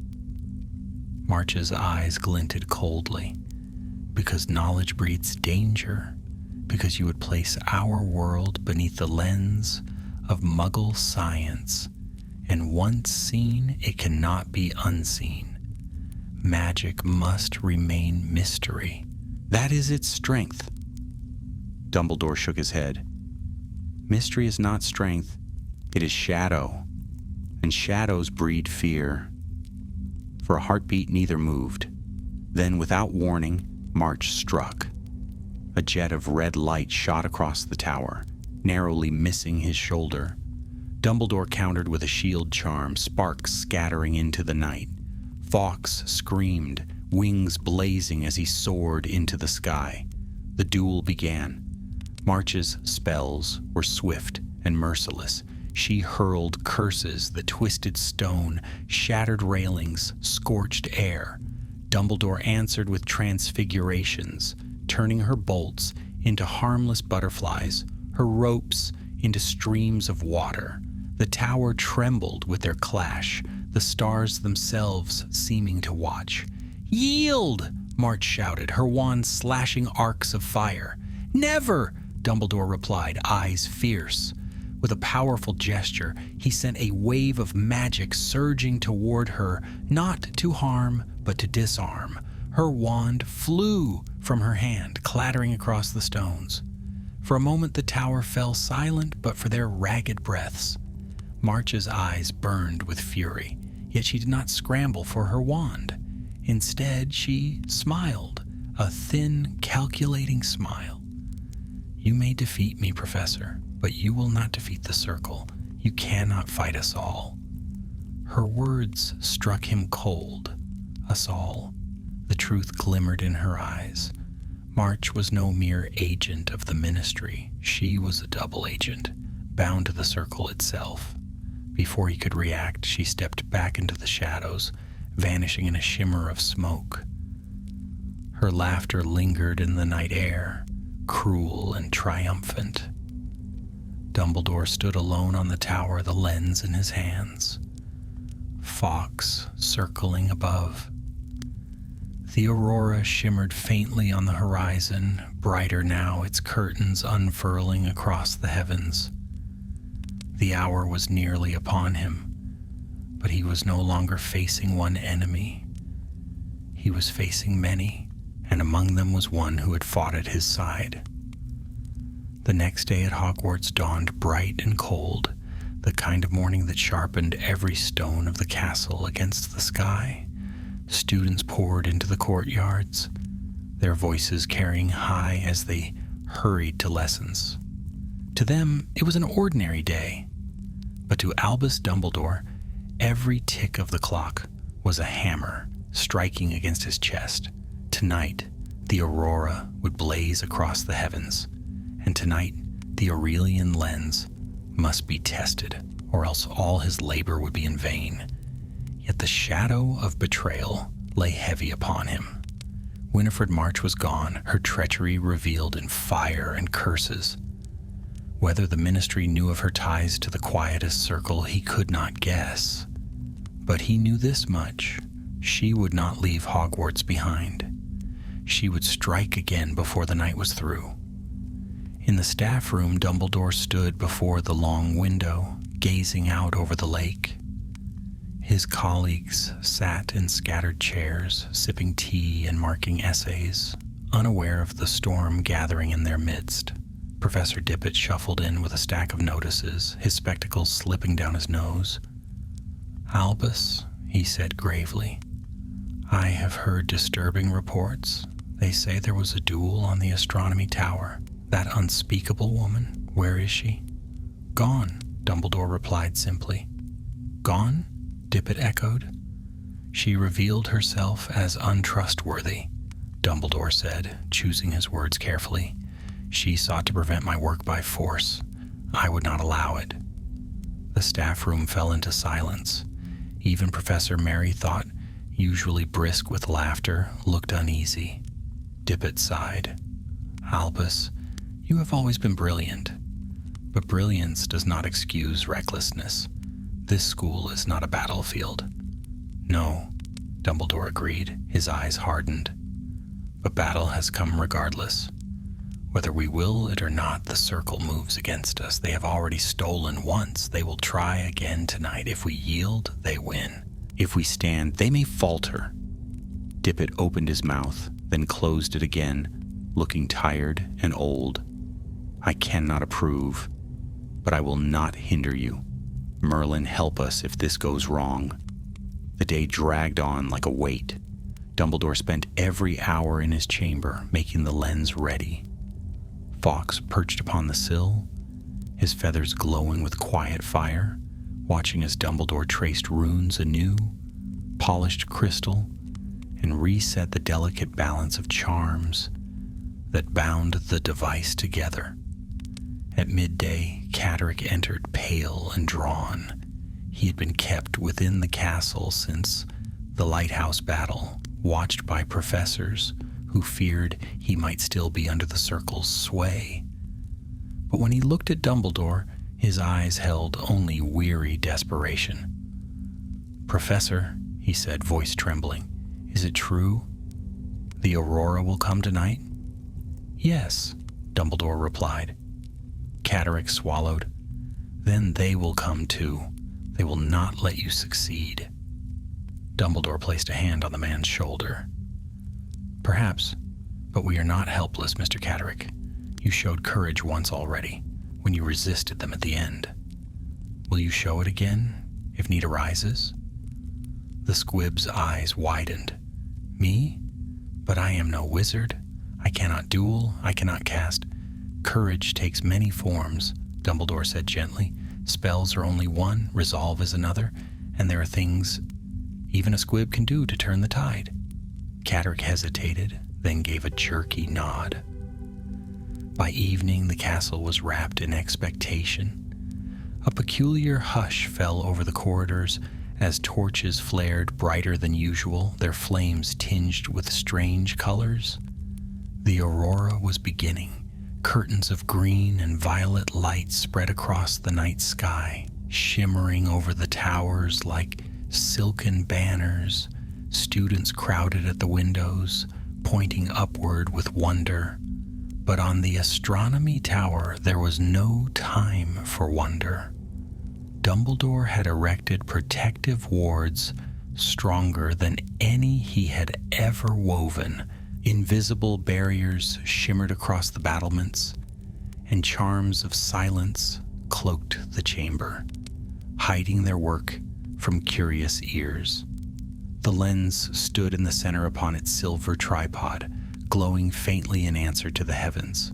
March's eyes glinted coldly. "Because knowledge breeds danger. Because you would place our world beneath the lens of Muggle science. And once seen, it cannot be unseen. Magic must remain mystery. That is its strength." Dumbledore shook his head. "Mystery is not strength. It is shadow. And shadows breed fear." For a heartbeat, neither moved. Then, without warning, March struck. A jet of red light shot across the tower, narrowly missing his shoulder. Dumbledore countered with a shield charm, sparks scattering into the night. Fawkes screamed, wings blazing as he soared into the sky. The duel began. March's spells were swift and merciless. She hurled curses that twisted stone, shattered railings, scorched air. Dumbledore answered with transfigurations, turning her bolts into harmless butterflies, her ropes into streams of water. The tower trembled with their clash, the stars themselves seeming to watch. "Yield!" March shouted, her wand slashing arcs of fire. "Never!" Dumbledore replied, eyes fierce. With a powerful gesture, he sent a wave of magic surging toward her, not to harm, but to disarm. Her wand flew from her hand, clattering across the stones. For a moment the tower fell silent but for their ragged breaths. March's eyes burned with fury, yet she did not scramble for her wand. Instead, she smiled, a thin, calculating smile. "You may defeat me, Professor, but you will not defeat the Circle. You cannot fight us all." Her words struck him cold. Us all. The truth glimmered in her eyes. March was no mere agent of the Ministry. She was a double agent, bound to the Circle itself. Before he could react, she stepped back into the shadows, vanishing in a shimmer of smoke. Her laughter lingered in the night air, cruel and triumphant. Dumbledore stood alone on the tower, the lens in his hands. Fawkes circling above. The aurora shimmered faintly on the horizon, brighter now, its curtains unfurling across the heavens. The hour was nearly upon him, but he was no longer facing one enemy. He was facing many, and among them was one who had fought at his side. The next day at Hogwarts dawned bright and cold, the kind of morning that sharpened every stone of the castle against the sky. Students poured into the courtyards, their voices carrying high as they hurried to lessons. To them, it was an ordinary day, but to Albus Dumbledore, every tick of the clock was a hammer striking against his chest. Tonight, the aurora would blaze across the heavens, and tonight, the Aurelian lens must be tested, or else all his labor would be in vain. Yet the shadow of betrayal lay heavy upon him. Winifred March was gone, her treachery revealed in fire and curses. Whether the ministry knew of her ties to the quietest circle, he could not guess. But he knew this much: she would not leave Hogwarts behind. She would strike again before the night was through. In the staff room, Dumbledore stood before the long window, gazing out over the lake. His colleagues sat in scattered chairs, sipping tea and marking essays, unaware of the storm gathering in their midst. Professor Dippet shuffled in with a stack of notices, his spectacles slipping down his nose. "Albus," he said gravely, "I have heard disturbing reports. They say there was a duel on the astronomy tower. That unspeakable woman, where is she?" "Gone," Dumbledore replied simply. "Gone?" Dippet echoed. "She revealed herself as untrustworthy," Dumbledore said, choosing his words carefully. "She sought to prevent my work by force. I would not allow it." The staff room fell into silence. Even Professor Merrythought, usually brisk with laughter, looked uneasy. Dippet sighed. "Albus, you have always been brilliant, but brilliance does not excuse recklessness. This school is not a battlefield." "No," Dumbledore agreed, his eyes hardened. "But battle has come regardless. Whether we will it or not, the circle moves against us. They have already stolen once. They will try again tonight. If we yield, they win. If we stand, they may falter." Dippet opened his mouth, then closed it again, looking tired and old. "I cannot approve, but I will not hinder you. Merlin, help us if this goes wrong." The day dragged on like a weight. Dumbledore spent every hour in his chamber, making the lens ready. Fawkes perched upon the sill, his feathers glowing with quiet fire, watching as Dumbledore traced runes anew, polished crystal, and reset the delicate balance of charms that bound the device together. At midday, Catterick entered pale and drawn. He had been kept within the castle since the lighthouse battle, watched by professors who feared he might still be under the circle's sway. But when he looked at Dumbledore, his eyes held only weary desperation. "Professor," he said, voice trembling, "is it true? The Aurora will come tonight?" "Yes," Dumbledore replied. Catterick swallowed. "Then they will come too. They will not let you succeed." Dumbledore placed a hand on the man's shoulder. "Perhaps, but we are not helpless, Mr. Catterick. You showed courage once already, when you resisted them at the end. Will you show it again, if need arises?" The squib's eyes widened. "Me? But I am no wizard. I cannot duel. I cannot cast." "Courage takes many forms," Dumbledore said gently. "Spells are only one, resolve is another, and there are things even a squib can do to turn the tide." Catterick hesitated, then gave a jerky nod. By evening, the castle was wrapped in expectation. A peculiar hush fell over the corridors as torches flared brighter than usual, their flames tinged with strange colors. The aurora was beginning. Curtains of green and violet light spread across the night sky, shimmering over the towers like silken banners. Students crowded at the windows, pointing upward with wonder. But on the astronomy tower, there was no time for wonder. Dumbledore had erected protective wards stronger than any he had ever woven. Invisible barriers shimmered across the battlements, and charms of silence cloaked the chamber, hiding their work from curious ears. The lens stood in the center upon its silver tripod, glowing faintly in answer to the heavens.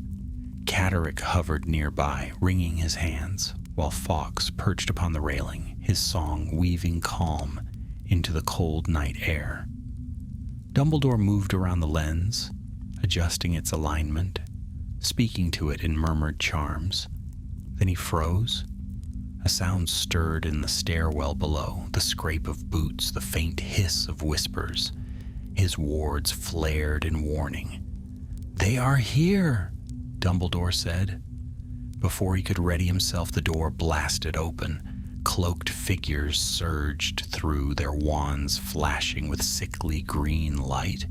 Catterick hovered nearby, wringing his hands, while Fawkes perched upon the railing, his song weaving calm into the cold night air. Dumbledore moved around the lens, adjusting its alignment, speaking to it in murmured charms. Then he froze. A sound stirred in the stairwell below, the scrape of boots, the faint hiss of whispers. His wards flared in warning. "They are here," Dumbledore said. Before he could ready himself, the door blasted open. Cloaked figures surged through, their wands flashing with sickly green light.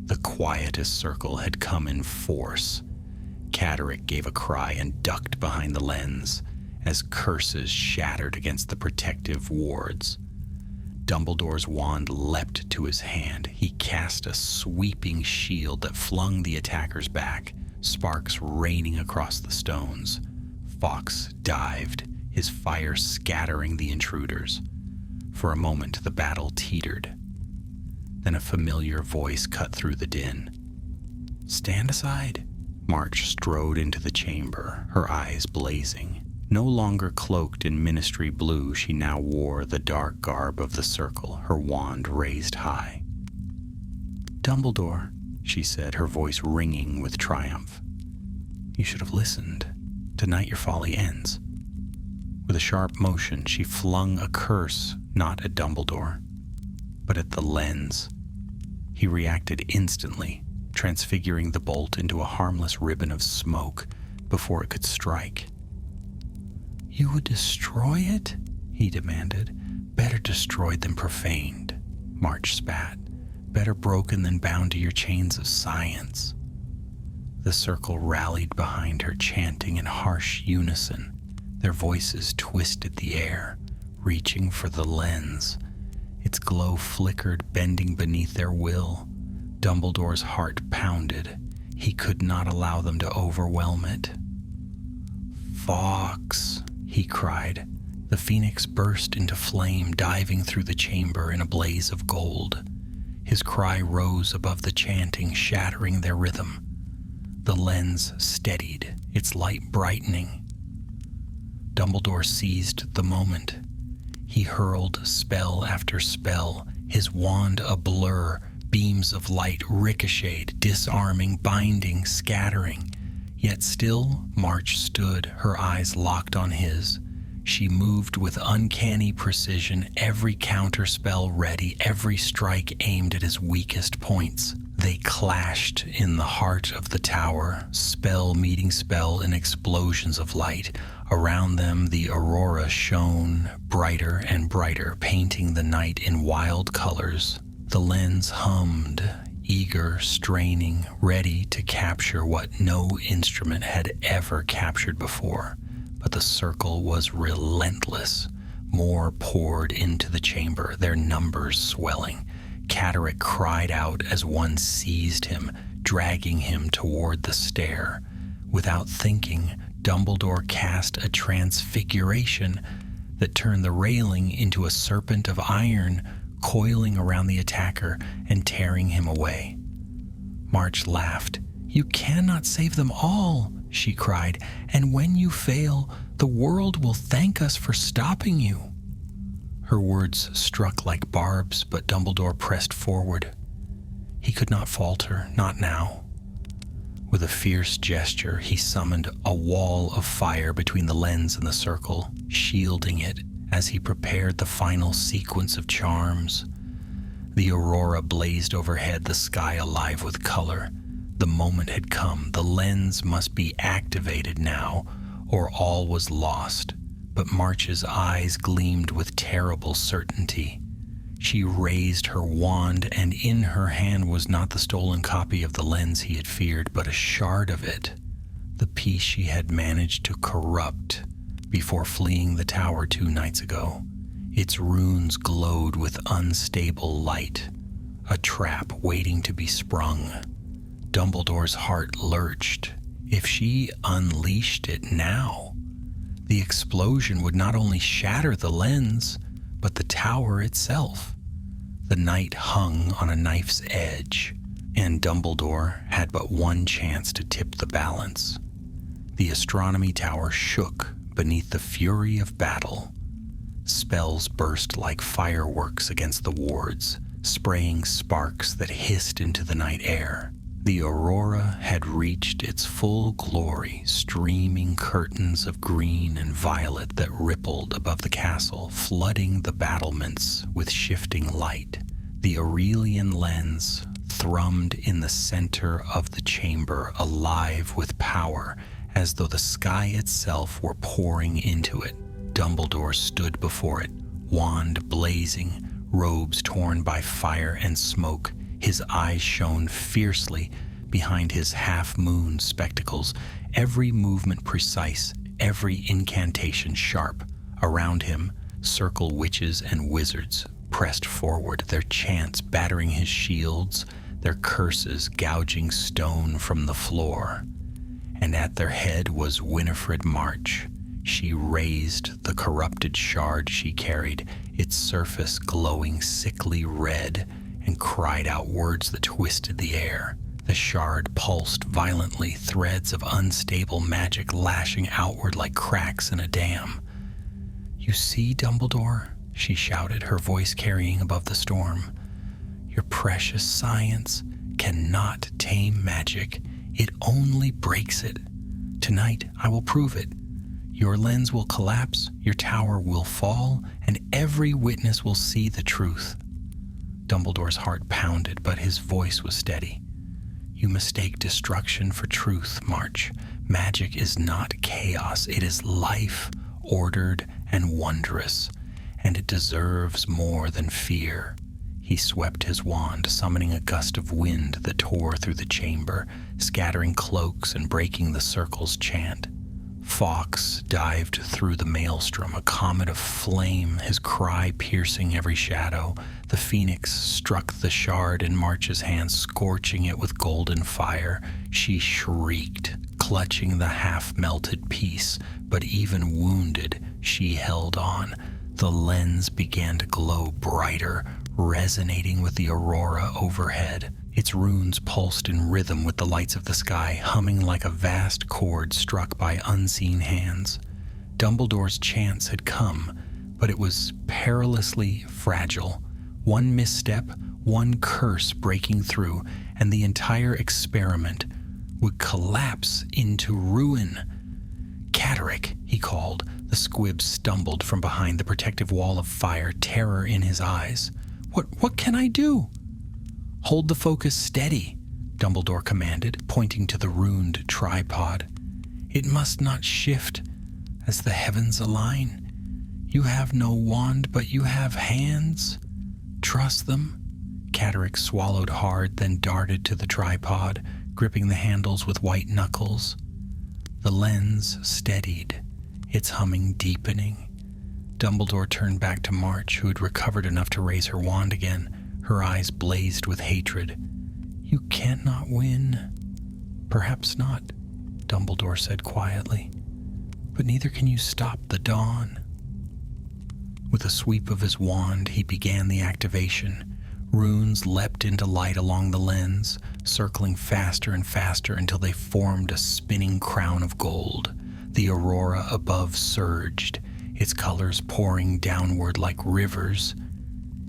The quietest circle had come in force. Catterick gave a cry and ducked behind the lens as curses shattered against the protective wards. Dumbledore's wand leapt to his hand. He cast a sweeping shield that flung the attackers back, sparks raining across the stones. Fawkes dived, his fire scattering the intruders. For a moment, the battle teetered. Then a familiar voice cut through the din. "Stand aside." March strode into the chamber, her eyes blazing. No longer cloaked in ministry blue, she now wore the dark garb of the circle, her wand raised high. "Dumbledore," she said, her voice ringing with triumph. "You should have listened. Tonight your folly ends." With a sharp motion, she flung a curse not at Dumbledore, but at the lens. He reacted instantly, transfiguring the bolt into a harmless ribbon of smoke before it could strike. "You would destroy it?" he demanded. "Better destroyed than profaned," March spat. "Better broken than bound to your chains of science." The circle rallied behind her, chanting in harsh unison. Their voices twisted the air, reaching for the lens. Its glow flickered, bending beneath their will. Dumbledore's heart pounded. He could not allow them to overwhelm it. "Fawkes," he cried. The phoenix burst into flame, diving through the chamber in a blaze of gold. His cry rose above the chanting, shattering their rhythm. The lens steadied, its light brightening. Dumbledore seized the moment. He hurled spell after spell, his wand a blur. Beams of light ricocheted, disarming, binding, scattering. Yet still, March stood, her eyes locked on his. She moved with uncanny precision, every counterspell ready, every strike aimed at his weakest points. They clashed in the heart of the tower, spell meeting spell in explosions of light. Around them, the aurora shone brighter and brighter, painting the night in wild colors. The lens hummed, eager, straining, ready to capture what no instrument had ever captured before. But the circle was relentless. More poured into the chamber, their numbers swelling. Catterick cried out as one seized him, dragging him toward the stair. Without thinking, Dumbledore cast a transfiguration that turned the railing into a serpent of iron, coiling around the attacker and tearing him away. March laughed. "You cannot save them all," she cried, "and when you fail, the world will thank us for stopping you." Her words struck like barbs, but Dumbledore pressed forward. He could not falter, not now. With a fierce gesture, he summoned a wall of fire between the lens and the circle, shielding it as he prepared the final sequence of charms. The aurora blazed overhead, the sky alive with color. The moment had come. The lens must be activated now, or all was lost. But March's eyes gleamed with terrible certainty. She raised her wand, and in her hand was not the stolen copy of the lens he had feared, but a shard of it, the piece she had managed to corrupt before fleeing the tower 2 nights ago. Its runes glowed with unstable light, a trap waiting to be sprung. Dumbledore's heart lurched. If she unleashed it now, the explosion would not only shatter the lens, but the tower itself. The night hung on a knife's edge, and Dumbledore had but one chance to tip the balance. The astronomy tower shook beneath the fury of battle. Spells burst like fireworks against the wards, spraying sparks that hissed into the night air. The aurora had reached its full glory, streaming curtains of green and violet that rippled above the castle, flooding the battlements with shifting light. The Aurelian lens thrummed in the center of the chamber, alive with power, as though the sky itself were pouring into it. Dumbledore stood before it, wand blazing, robes torn by fire and smoke. His eyes shone fiercely behind his half-moon spectacles, every movement precise, every incantation sharp. Around him, circle witches and wizards pressed forward, their chants battering his shields, their curses gouging stone from the floor. And at their head was Winifred March. She raised the corrupted shard she carried, its surface glowing sickly red, and cried out words that twisted the air. The shard pulsed violently, threads of unstable magic lashing outward like cracks in a dam. "You see, Dumbledore?" she shouted, her voice carrying above the storm. "Your precious science cannot tame magic. It only breaks it. Tonight, I will prove it. Your lens will collapse, your tower will fall, and every witness will see the truth." Dumbledore's heart pounded, but his voice was steady. "You mistake destruction for truth, March. Magic is not chaos. It is life, ordered and wondrous, and it deserves more than fear." He swept his wand, summoning a gust of wind that tore through the chamber, scattering cloaks and breaking the circle's chant. Fawkes dived through the maelstrom, a comet of flame, his cry piercing every shadow. The phoenix struck the shard in March's hand, scorching it with golden fire. She shrieked, clutching the half-melted piece, but even wounded, she held on. The lens began to glow brighter, resonating with the aurora overhead. Its runes pulsed in rhythm with the lights of the sky, humming like a vast chord struck by unseen hands. Dumbledore's chance had come, but it was perilously fragile. One misstep, one curse breaking through, and the entire experiment would collapse into ruin. "Catterick," he called. The squib stumbled from behind the protective wall of fire, terror in his eyes. What can I do?" "Hold the focus steady," Dumbledore commanded, pointing to the ruined tripod. "It must not shift as the heavens align. You have no wand, but you have hands. Trust them." Catterick swallowed hard, then darted to the tripod, gripping the handles with white knuckles. The lens steadied, its humming deepening. Dumbledore turned back to March, who had recovered enough to raise her wand again. Her eyes blazed with hatred. "You cannot win." "Perhaps not," Dumbledore said quietly. "But neither can you stop the dawn." With a sweep of his wand, he began the activation. Runes leapt into light along the lens, circling faster and faster until they formed a spinning crown of gold. The aurora above surged, its colors pouring downward like rivers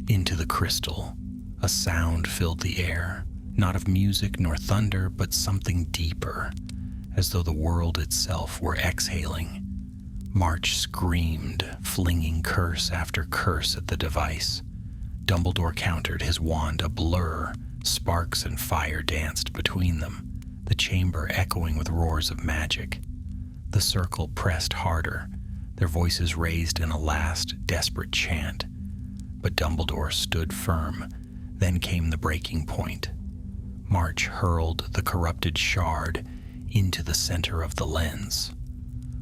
into the crystal. A sound filled the air, not of music nor thunder, but something deeper, as though the world itself were exhaling. March screamed, flinging curse after curse at the device. Dumbledore countered, his wand a blur. Sparks and fire danced between them, the chamber echoing with roars of magic. The circle pressed harder, their voices raised in a last, desperate chant. But Dumbledore stood firm. Then came the breaking point. March hurled the corrupted shard into the center of the lens.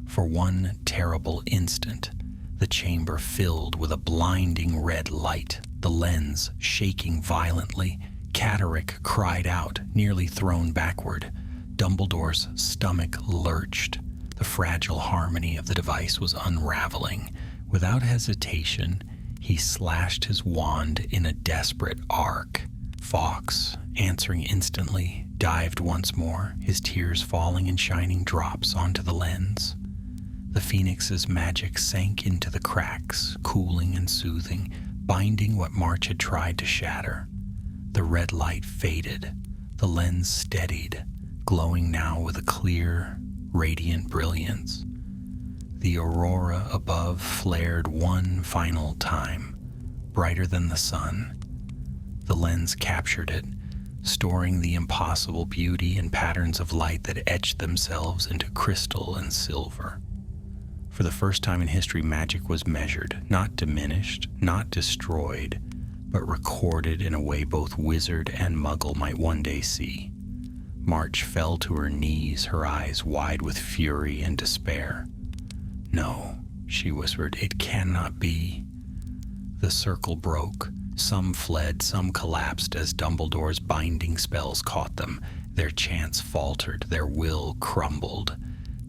For one terrible instant, the chamber filled with a blinding red light, the lens shaking violently. Catterick cried out, nearly thrown backward. Dumbledore's stomach lurched. The fragile harmony of the device was unraveling. Without hesitation, he slashed his wand in a desperate arc. Fawkes, answering instantly, dived once more, his tears falling in shining drops onto the lens. The phoenix's magic sank into the cracks, cooling and soothing, binding what March had tried to shatter. The red light faded. The lens steadied, glowing now with a clear, radiant brilliance. The aurora above flared one final time, brighter than the sun. The lens captured it, storing the impossible beauty and patterns of light that etched themselves into crystal and silver. For the first time in history, magic was measured, not diminished, not destroyed, but recorded in a way both wizard and muggle might one day see. March fell to her knees, her eyes wide with fury and despair. "No," she whispered, "it cannot be." The circle broke. Some fled, some collapsed as Dumbledore's binding spells caught them. Their chants faltered, their will crumbled.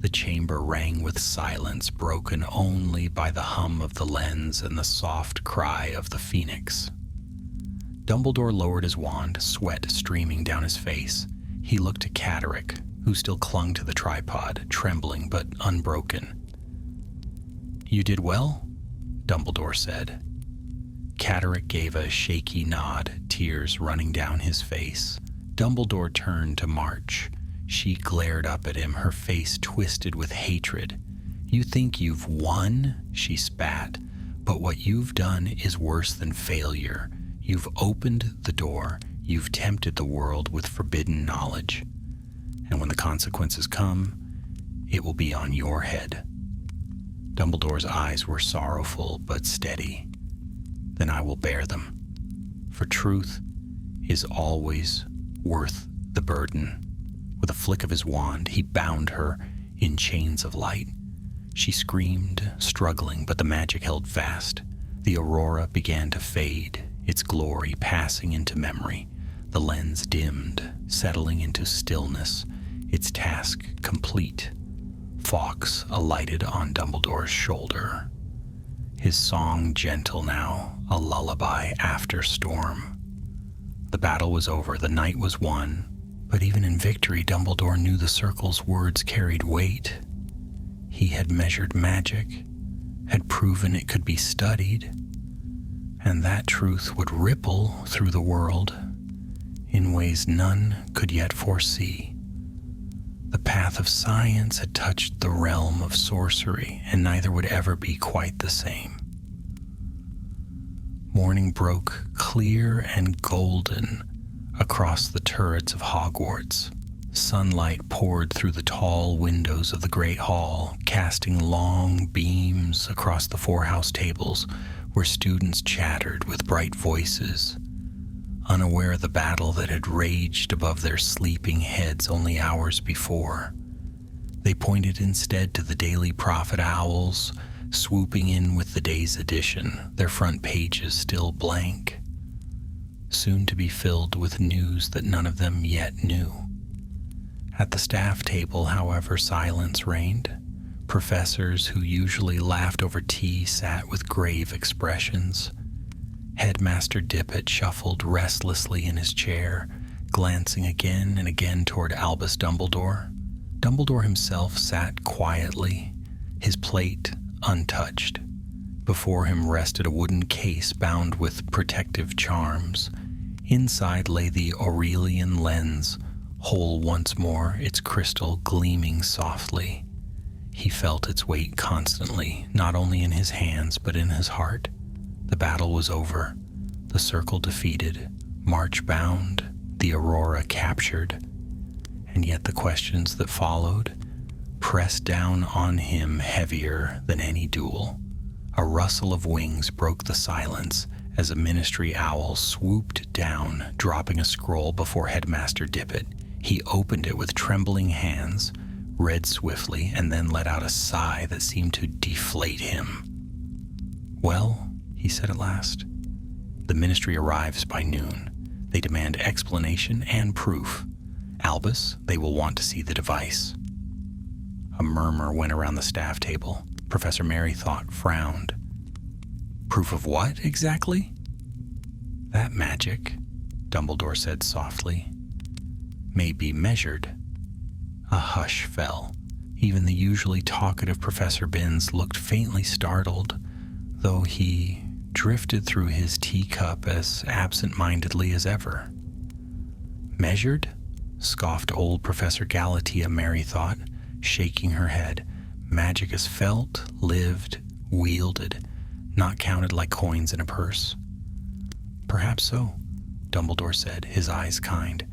The chamber rang with silence, broken only by the hum of the lens and the soft cry of the phoenix. Dumbledore lowered his wand, sweat streaming down his face. He looked at Catterick, who still clung to the tripod, trembling but unbroken. "You did well," Dumbledore said. Catterick gave a shaky nod, tears running down his face. Dumbledore turned to March. She glared up at him, her face twisted with hatred. "You think you've won?" she spat. "But what you've done is worse than failure. You've opened the door. You've tempted the world with forbidden knowledge. And when the consequences come, it will be on your head." Dumbledore's eyes were sorrowful but steady. "Then I will bear them. For truth is always worth the burden." With a flick of his wand, he bound her in chains of light. She screamed, struggling, but the magic held fast. The aurora began to fade, its glory passing into memory. The lens dimmed, settling into stillness, its task complete. Fawkes alighted on Dumbledore's shoulder. His song gentle now, a lullaby after storm. The battle was over, the night was won, but even in victory, Dumbledore knew the circle's words carried weight. He had measured magic, had proven it could be studied, and that truth would ripple through the world in ways none could yet foresee. The path of science had touched the realm of sorcery, and neither would ever be quite the same. Morning broke clear and golden across the turrets of Hogwarts. Sunlight poured through the tall windows of the Great Hall, casting long beams across the four-house tables where students chattered with bright voices, unaware of the battle that had raged above their sleeping heads only hours before. They pointed instead to the Daily Prophet owls, swooping in with the day's edition, their front pages still blank, soon to be filled with news that none of them yet knew. At the staff table, however, silence reigned. Professors who usually laughed over tea sat with grave expressions. Headmaster Dippet shuffled restlessly in his chair, glancing again and again toward Albus Dumbledore. Dumbledore himself sat quietly, his plate untouched. Before him rested a wooden case bound with protective charms. Inside lay the Aurelian lens, whole once more, its crystal gleaming softly. He felt its weight constantly, not only in his hands but in his heart. The battle was over, the circle defeated, March bound, the aurora captured. And yet the questions that followed pressed down on him heavier than any duel. A rustle of wings broke the silence as a ministry owl swooped down, dropping a scroll before Headmaster Dippet. He opened it with trembling hands, read swiftly, and then let out a sigh that seemed to deflate him. "Well," he said at last, "the ministry arrives by noon. They demand explanation and proof. Albus, they will want to see the device." A murmur went around the staff table. Professor Merrythought frowned. "Proof of what, exactly?" "That magic," Dumbledore said softly, "may be measured." A hush fell. Even the usually talkative Professor Binns looked faintly startled, though he drifted through his teacup as absent-mindedly as ever. "Measured?" scoffed old Professor Galatea Merrythought, shaking her head. "Magic is felt, lived, wielded, not counted like coins in a purse." "Perhaps so, Dumbledore said, his eyes kind.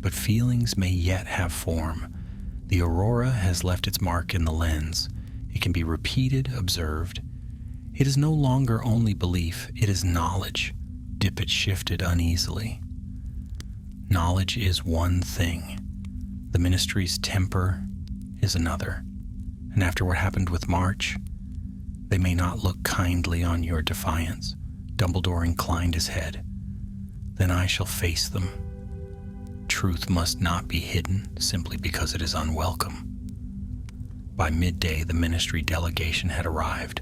"But feelings may yet have form. The aurora has left its mark in the lens. It can be repeated, observed. It is no longer only belief, it is knowledge." Dippet shifted uneasily. "Knowledge is one thing. The Ministry's temper is another. And after what happened with March, they may not look kindly on your defiance." Dumbledore inclined his head. "Then I shall face them. Truth must not be hidden simply because it is unwelcome." By midday, the Ministry delegation had arrived.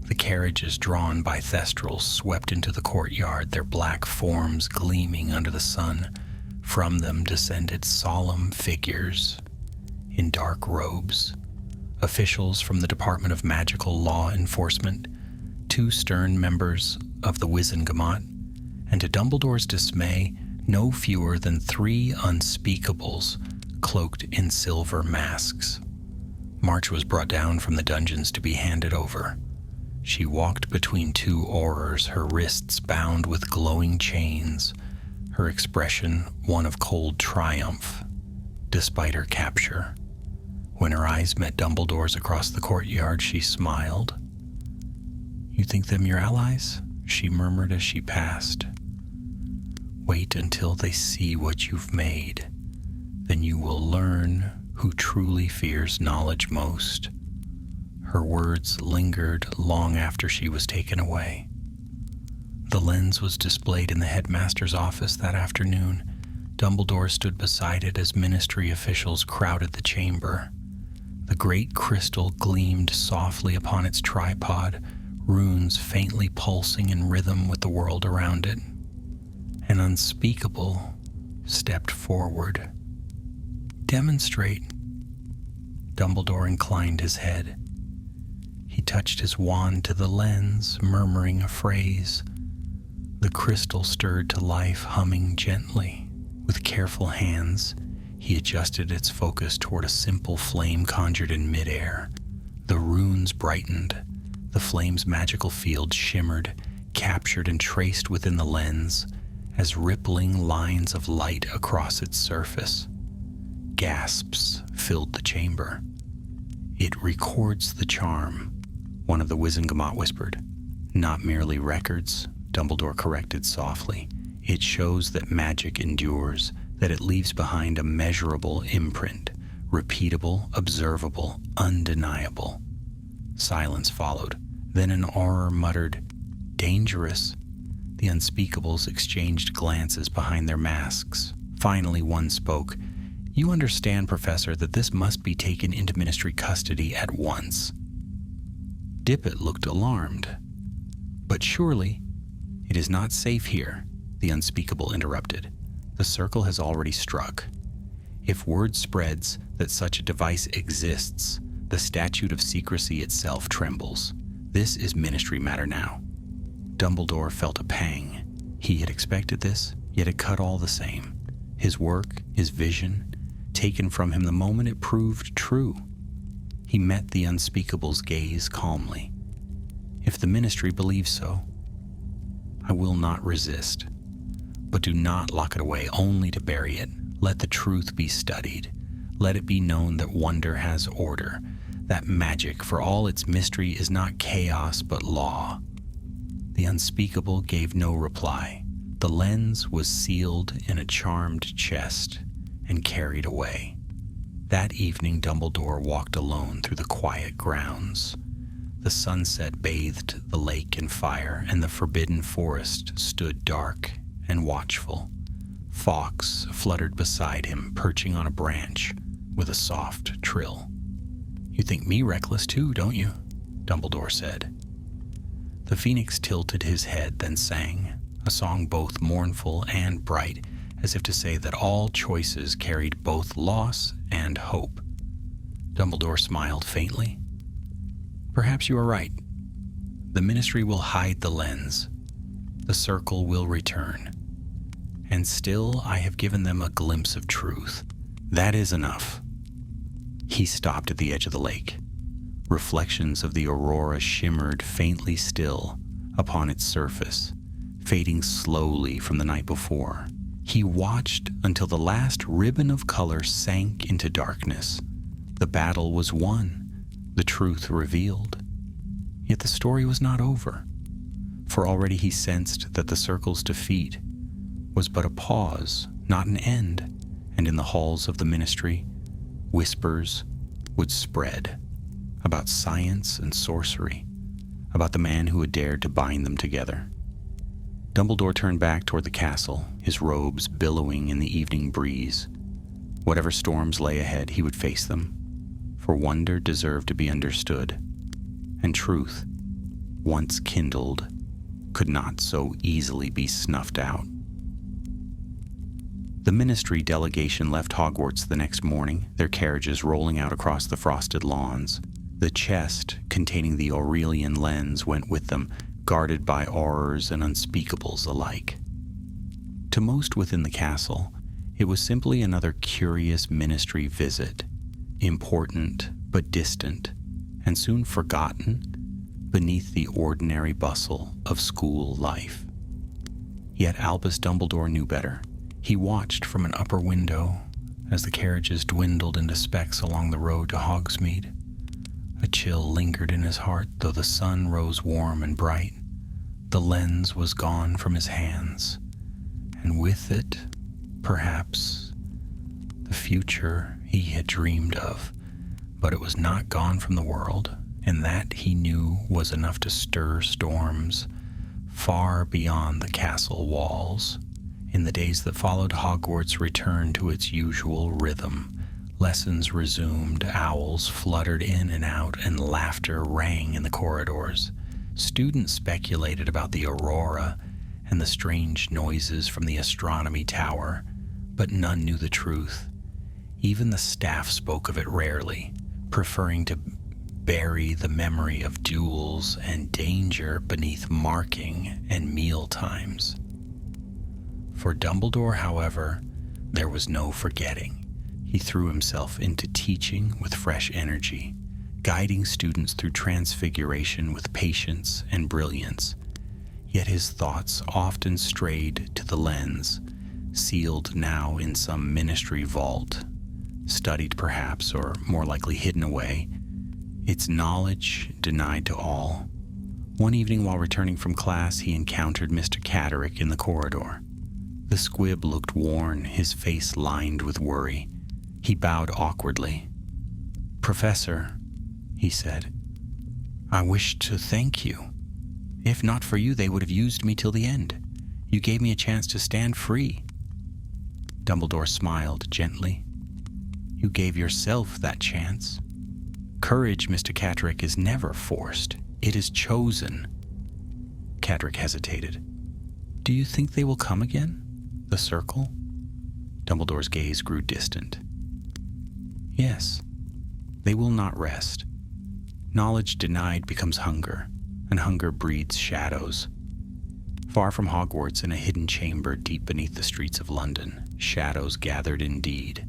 The carriages drawn by thestrals swept into the courtyard, their black forms gleaming under the sun. From them descended solemn figures in dark robes, officials from the Department of Magical Law Enforcement, 2 stern members of the Wizengamot, and to Dumbledore's dismay, no fewer than 3 unspeakables cloaked in silver masks. March was brought down from the dungeons to be handed over. She walked between 2 aurors, her wrists bound with glowing chains, her expression one of cold triumph, despite her capture. When her eyes met Dumbledore's across the courtyard, she smiled. "You think them your allies?" she murmured as she passed. "Wait until they see what you've made. Then you will learn who truly fears knowledge most." Her words lingered long after she was taken away. The lens was displayed in the headmaster's office that afternoon. Dumbledore stood beside it as Ministry officials crowded the chamber. The great crystal gleamed softly upon its tripod, runes faintly pulsing in rhythm with the world around it. An unspeakable stepped forward. "Demonstrate." Dumbledore inclined his head. He touched his wand to the lens, murmuring a phrase. The crystal stirred to life, humming gently. With careful hands, he adjusted its focus toward a simple flame conjured in midair. The runes brightened. The flame's magical field shimmered, captured and traced within the lens as rippling lines of light across its surface. Gasps filled the chamber. "It records the charm," one of the Wizengamot whispered. "Not merely records," Dumbledore corrected softly. "It shows that magic endures, that it leaves behind a measurable imprint, repeatable, observable, undeniable." Silence followed. Then an auror muttered, "Dangerous." The unspeakables exchanged glances behind their masks. Finally, one spoke. "You understand, Professor, that this must be taken into Ministry custody at once." Dippet looked alarmed. "But surely—" "It is not safe here," the unspeakable interrupted. "The circle has already struck. If word spreads that such a device exists, the statute of secrecy itself trembles. This is Ministry matter now." Dumbledore felt a pang. He had expected this, yet it cut all the same. His work, his vision, taken from him the moment it proved true. He met the unspeakable's gaze calmly. "If the Ministry believes so, I will not resist. But do not lock it away only to bury it. Let the truth be studied. Let it be known that wonder has order, that magic, for all its mystery, is not chaos but law." The unspeakable gave no reply. The lens was sealed in a charmed chest and carried away. That evening, Dumbledore walked alone through the quiet grounds. The sunset bathed the lake in fire, and the forbidden forest stood dark and watchful. Fawkes fluttered beside him, perching on a branch with a soft trill. "You think me reckless too, don't you?" Dumbledore said. The phoenix tilted his head, then sang, a song both mournful and bright, as if to say that all choices carried both loss and hope. Dumbledore smiled faintly. "Perhaps you are right. The Ministry will hide the lens. The circle will return. And still I have given them a glimpse of truth. That is enough." He stopped at the edge of the lake. Reflections of the aurora shimmered faintly still upon its surface. fading slowly from the night before. He watched until the last ribbon of color sank into darkness. The battle was won, the truth revealed. Yet the story was not over, for already he sensed that the circle's defeat was but a pause, not an end, and in the halls of the ministry, whispers would spread about science and sorcery, about the man who had dared to bind them together. Dumbledore turned back toward the castle, his robes billowing in the evening breeze. Whatever storms lay ahead, he would face them, for wonder deserved to be understood, and truth, once kindled, could not so easily be snuffed out. The ministry delegation left Hogwarts the next morning, their carriages rolling out across the frosted lawns. The chest containing the Aurelian lens went with them, guarded by horrors and unspeakables alike. To most within the castle, it was simply another curious ministry visit, important but distant, and soon forgotten beneath the ordinary bustle of school life. Yet Albus Dumbledore knew better. He watched from an upper window as the carriages dwindled into specks along the road to Hogsmeade. A chill lingered in his heart, though the sun rose warm and bright. The lens was gone from his hands, and with it, perhaps, the future he had dreamed of. But it was not gone from the world, and that he knew was enough to stir storms far beyond the castle walls. In the days that followed, Hogwarts returned to its usual rhythm. Lessons resumed, owls fluttered in and out, and laughter rang in the corridors. Students speculated about the aurora and the strange noises from the astronomy tower, but none knew the truth. Even the staff spoke of it rarely, preferring to bury the memory of duels and danger beneath marking and meal times. For Dumbledore, however, there was no forgetting. He threw himself into teaching with fresh energy, guiding students through transfiguration with patience and brilliance. Yet his thoughts often strayed to the lens, sealed now in some ministry vault, studied perhaps, or more likely hidden away, its knowledge denied to all. One evening while returning from class, he encountered Mr. Catterick in the corridor. The squib looked worn, his face lined with worry. He bowed awkwardly. "Professor," he said, "I wish to thank you. If not for you, they would have used me till the end. You gave me a chance to stand free." Dumbledore smiled gently. "You gave yourself that chance. Courage, Mr. Catterick, is never forced. It is chosen." Catterick hesitated. "Do you think they will come again? The circle?" Dumbledore's gaze grew distant. "Yes, they will not rest. Knowledge denied becomes hunger, and hunger breeds shadows. Far from Hogwarts, in a hidden chamber deep beneath the streets of London, shadows gathered indeed.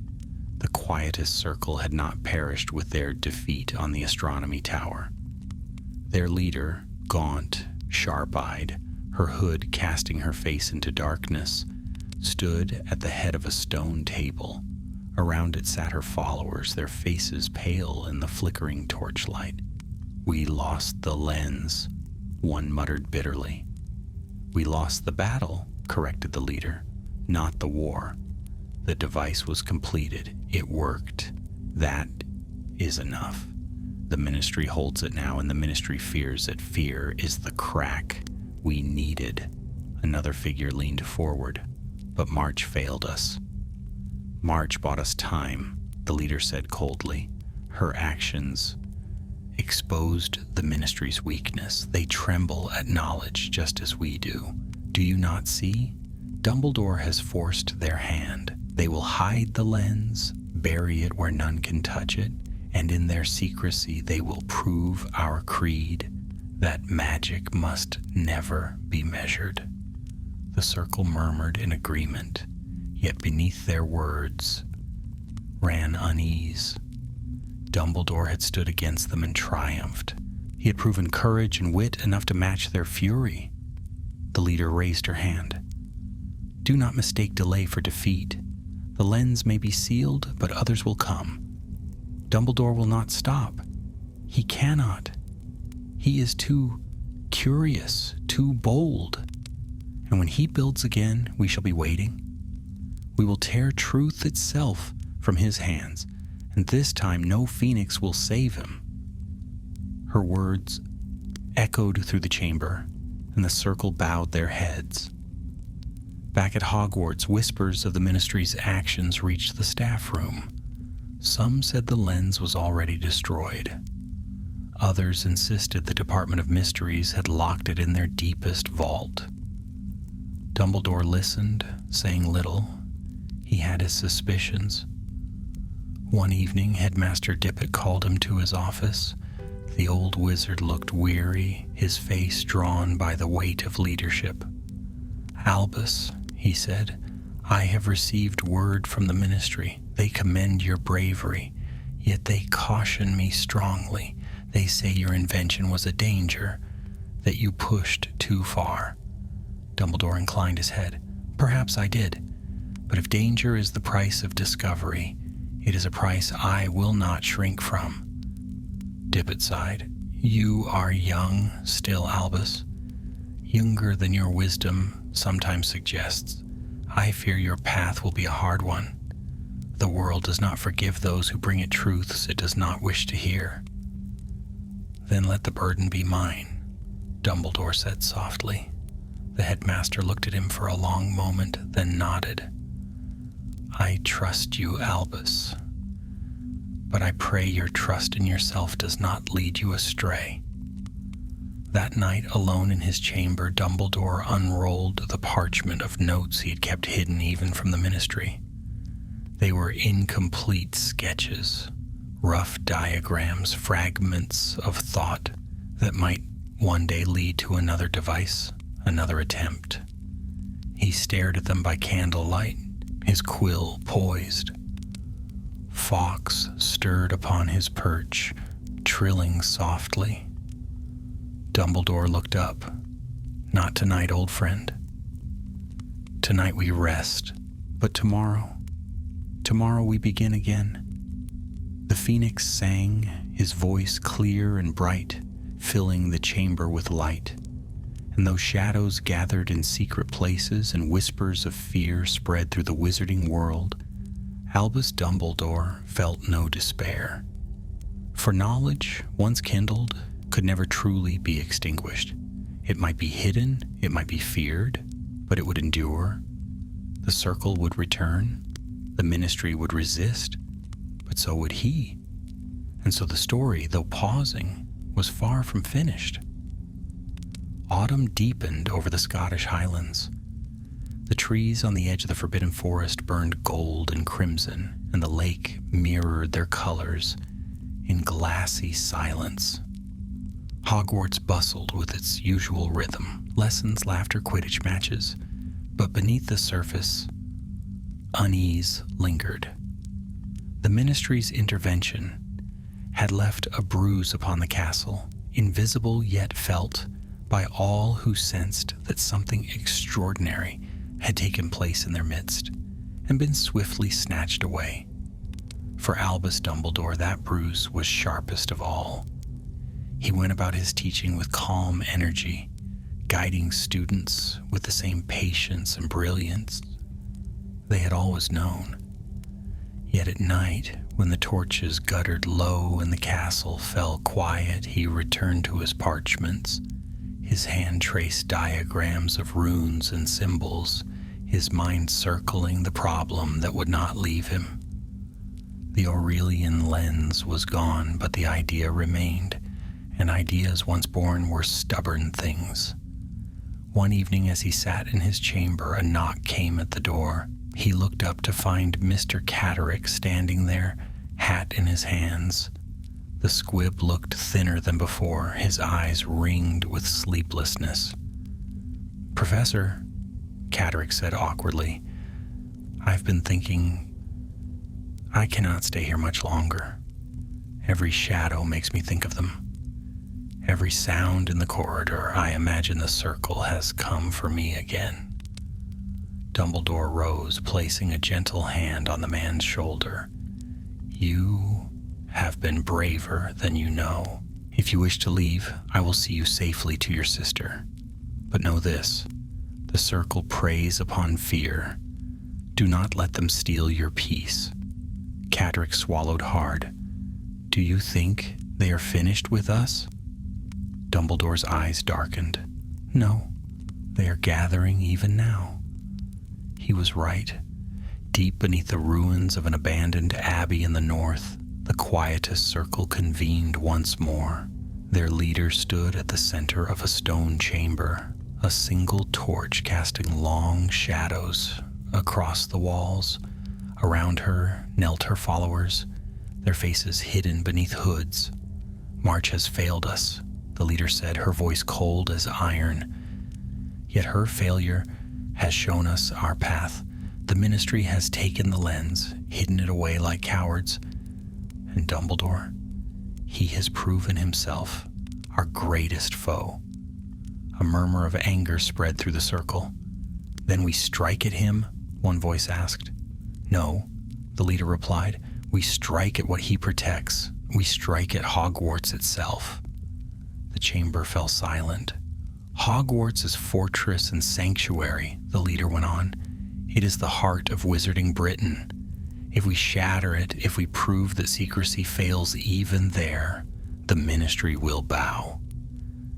The quietest circle had not perished with their defeat on the astronomy tower. Their leader, gaunt, sharp-eyed, her hood casting her face into darkness, stood at the head of a stone table. Around it sat her followers, their faces pale in the flickering torchlight. "We lost the lens," one muttered bitterly. "We lost the battle," corrected the leader, "not the war. The device was completed. It worked. That is enough. The ministry holds it now, and the ministry fears it. Fear is the crack we needed." Another figure leaned forward, but March failed us. "March bought us time," the leader said coldly. "Her actions exposed the ministry's weakness. They tremble at knowledge just as we do. Do you not see? Dumbledore has forced their hand. They will hide the lens, bury it where none can touch it, and in their secrecy they will prove our creed that magic must never be measured." The circle murmured in agreement, yet beneath their words ran unease. Dumbledore had stood against them and triumphed. He had proven courage and wit enough to match their fury. The leader raised her hand. Do not mistake delay for defeat. The lens may be sealed, but others will come. Dumbledore will not stop. He cannot. He is too curious, too bold. And when he builds again, we shall be waiting. We will tear truth itself from his hands, and this time no phoenix will save him. Her words echoed through the chamber, and the circle bowed their heads. Back at Hogwarts, whispers of the Ministry's actions reached the staff room. Some said the lens was already destroyed. Others insisted the Department of Mysteries had locked it in their deepest vault. Dumbledore listened, saying little. He had his suspicions. One evening, Headmaster Dippet called him to his office. The old wizard looked weary, his face drawn by the weight of leadership. Albus, he said, I have received word from the Ministry. They commend your bravery, yet they caution me strongly. They say your invention was a danger, that you pushed too far. Dumbledore inclined his head. Perhaps I did, but if danger is the price of discovery, it is a price I will not shrink from. Dippet sighed. You are young still, Albus. Younger than your wisdom sometimes suggests. I fear your path will be a hard one. The world does not forgive those who bring it truths it does not wish to hear. Then let the burden be mine, Dumbledore said softly. The headmaster looked at him for a long moment, then nodded. I trust you, Albus, but I pray your trust in yourself does not lead you astray. That night, alone in his chamber, Dumbledore unrolled the parchment of notes he had kept hidden even from the Ministry. They were incomplete sketches, rough diagrams, fragments of thought that might one day lead to another device, another attempt. He stared at them by candlelight, his quill poised. Fawkes stirred upon his perch, trilling softly. Dumbledore looked up. Not tonight, old friend. Tonight we rest, but tomorrow we begin again. The phoenix sang, his voice clear and bright, filling the chamber with light. And though shadows gathered in secret places and whispers of fear spread through the wizarding world, Albus Dumbledore felt no despair. For knowledge, once kindled, could never truly be extinguished. It might be hidden, it might be feared, but it would endure. The circle would return, the Ministry would resist, but so would he. And so the story, though pausing, was far from finished. Autumn deepened over the Scottish Highlands. The trees on the edge of the Forbidden Forest burned gold and crimson, and the lake mirrored their colors in glassy silence. Hogwarts bustled with its usual rhythm, lessons, laughter, Quidditch matches, but beneath the surface, unease lingered. The Ministry's intervention had left a bruise upon the castle, invisible yet felt by all who sensed that something extraordinary had taken place in their midst and been swiftly snatched away. For Albus Dumbledore, that bruise was sharpest of all. He went about his teaching with calm energy, guiding students with the same patience and brilliance they had always known. Yet at night, when the torches guttered low and the castle fell quiet, he returned to his parchments. His hand traced diagrams of runes and symbols, his mind circling the problem that would not leave him. The Aurelian lens was gone, but the idea remained, and ideas once born were stubborn things. One evening as he sat in his chamber, a knock came at the door. He looked up to find Mr. Catterick standing there, hat in his hands. The squib looked thinner than before, his eyes ringed with sleeplessness. Professor, Catterick said awkwardly, I've been thinking, I cannot stay here much longer. Every shadow makes me think of them. Every sound in the corridor, I imagine the circle has come for me again. Dumbledore rose, placing a gentle hand on the man's shoulder. You have been braver than you know. If you wish to leave, I will see you safely to your sister. But know this, the circle preys upon fear. Do not let them steal your peace. Cadric swallowed hard. Do you think they are finished with us? Dumbledore's eyes darkened. No, they are gathering even now. He was right. Deep beneath the ruins of an abandoned abbey in the north, the quietest circle convened once more. Their leader stood at the center of a stone chamber, a single torch casting long shadows across the walls. Around her knelt her followers, their faces hidden beneath hoods. March has failed us, the leader said, her voice cold as iron. Yet her failure has shown us our path. The Ministry has taken the lens, hidden it away like cowards. And Dumbledore, he has proven himself our greatest foe. A murmur of anger spread through the circle. Then we strike at him? One voice asked. No, the leader replied. We strike at what he protects. We strike at Hogwarts itself. The chamber fell silent. Hogwarts is fortress and sanctuary, the leader went on. It is the heart of wizarding Britain. If we shatter it, if we prove that secrecy fails even there, the Ministry will bow.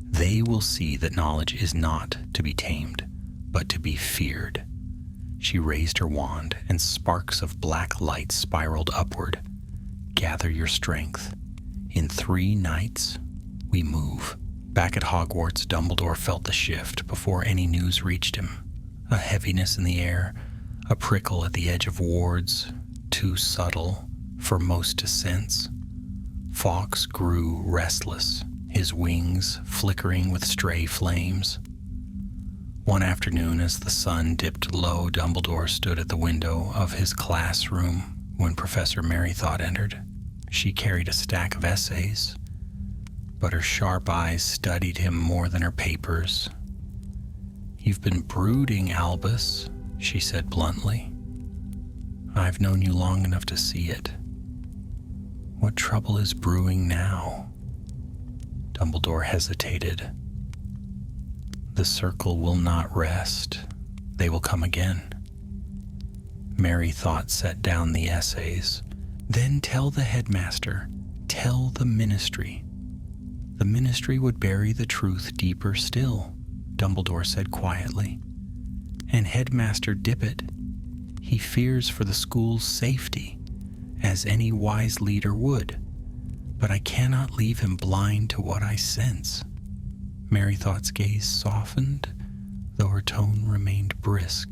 They will see that knowledge is not to be tamed, but to be feared. She raised her wand, and sparks of black light spiraled upward. Gather your strength. In 3 nights, we move. Back at Hogwarts, Dumbledore felt the shift before any news reached him. A heaviness in the air, a prickle at the edge of wards, too subtle for most to sense. Fawkes grew restless, his wings flickering with stray flames. One afternoon, as the sun dipped low, Dumbledore stood at the window of his classroom when Professor Merrythought entered. She carried a stack of essays, but her sharp eyes studied him more than her papers. You've been brooding, Albus, she said bluntly. I've known you long enough to see it. What trouble is brewing now? Dumbledore hesitated. The circle will not rest. They will come again. Merrythought set down the essays. Then tell the headmaster. Tell the Ministry. The Ministry would bury the truth deeper still, Dumbledore said quietly. And Headmaster Dippet, he fears for the school's safety, as any wise leader would. But I cannot leave him blind to what I sense. Merrythought's gaze softened, though her tone remained brisk.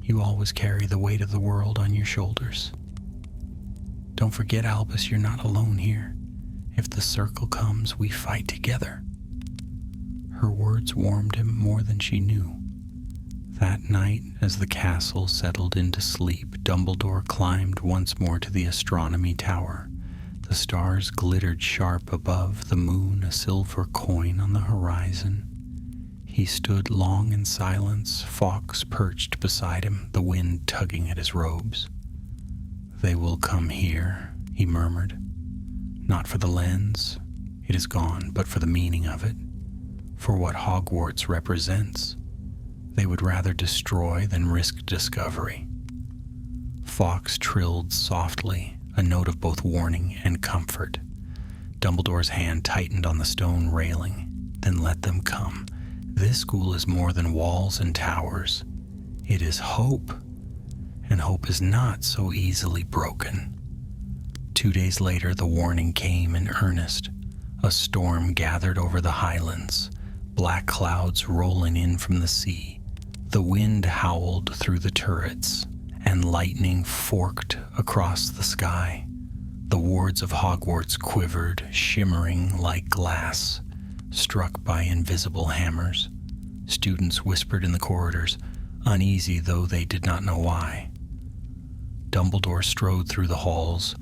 You always carry the weight of the world on your shoulders. Don't forget, Albus, you're not alone here. If the circle comes, we fight together. Her words warmed him more than she knew. That night, as the castle settled into sleep, Dumbledore climbed once more to the astronomy tower. The stars glittered sharp above, the moon a silver coin on the horizon. He stood long in silence, Fawkes perched beside him, the wind tugging at his robes. They will come here, he murmured. Not for the lens, it is gone, but for the meaning of it, for what Hogwarts represents. They would rather destroy than risk discovery. Fawkes trilled softly, a note of both warning and comfort. Dumbledore's hand tightened on the stone railing. Then let them come. This school is more than walls and towers. It is hope, and hope is not so easily broken. 2 days later, the warning came in earnest. A storm gathered over the highlands, black clouds rolling in from the sea. The wind howled through the turrets, and lightning forked across the sky. The wards of Hogwarts quivered, shimmering like glass, struck by invisible hammers. Students whispered in the corridors, uneasy though they did not know why. Dumbledore strode through the halls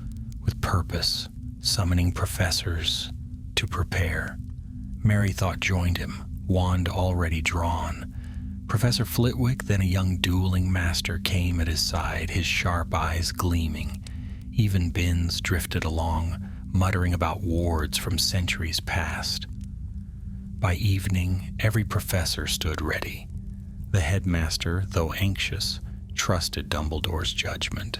with purpose, summoning professors to prepare. Merrythought joined him, wand already drawn. Professor Flitwick, then a young dueling master, came at his side, his sharp eyes gleaming. Even Binns drifted along, muttering about wards from centuries past. By evening, every professor stood ready. The headmaster, though anxious, trusted Dumbledore's judgment.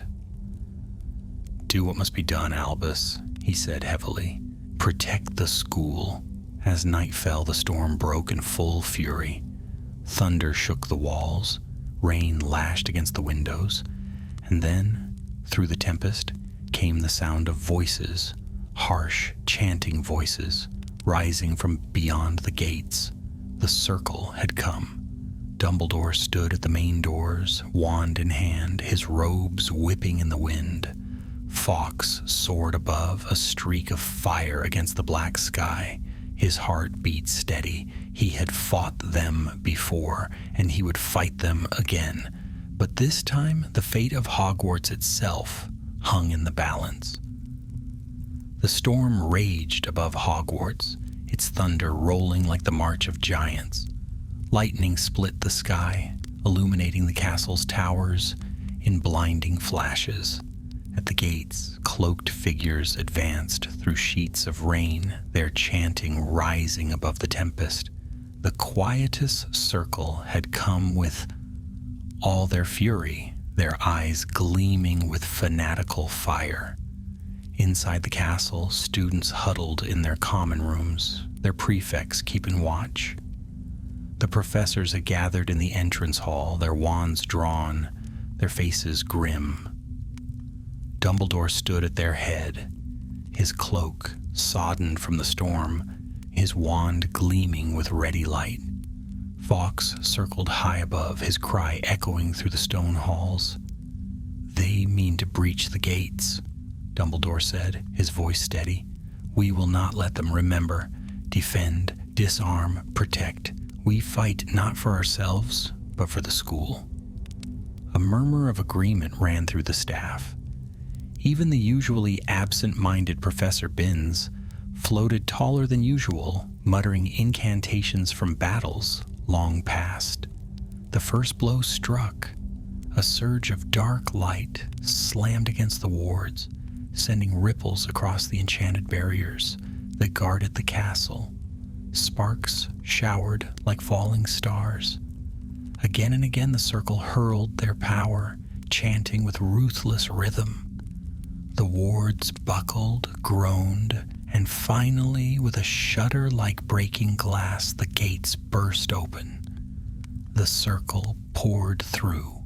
"Do what must be done, Albus," he said heavily. "Protect the school." As night fell, the storm broke in full fury. Thunder shook the walls, rain lashed against the windows, and then, through the tempest, came the sound of voices, harsh, chanting voices, rising from beyond the gates. The circle had come. Dumbledore stood at the main doors, wand in hand, his robes whipping in the wind. Fawkes soared above, a streak of fire against the black sky. His heart beat steady. He had fought them before, and he would fight them again. But this time, the fate of Hogwarts itself hung in the balance. The storm raged above Hogwarts, its thunder rolling like the march of giants. Lightning split the sky, illuminating the castle's towers in blinding flashes. At the gates, cloaked figures advanced through sheets of rain, their chanting rising above the tempest. The quietus circle had come with all their fury, their eyes gleaming with fanatical fire. Inside the castle, students huddled in their common rooms, their prefects keeping watch. The professors had gathered in the entrance hall, their wands drawn, their faces grim. Dumbledore stood at their head, his cloak sodden from the storm, his wand gleaming with ready light. Fawkes circled high above, his cry echoing through the stone halls. "They mean to breach the gates," Dumbledore said, his voice steady. "We will not let them. Remember, defend, disarm, protect. We fight not for ourselves, but for the school." A murmur of agreement ran through the staff. Even the usually absent-minded Professor Binns floated taller than usual, muttering incantations from battles long past. The first blow struck. A surge of dark light slammed against the wards, sending ripples across the enchanted barriers that guarded the castle. Sparks showered like falling stars. Again and again the circle hurled their power, chanting with ruthless rhythm. The wards buckled, groaned, and finally, with a shudder like breaking glass, the gates burst open. The circle poured through.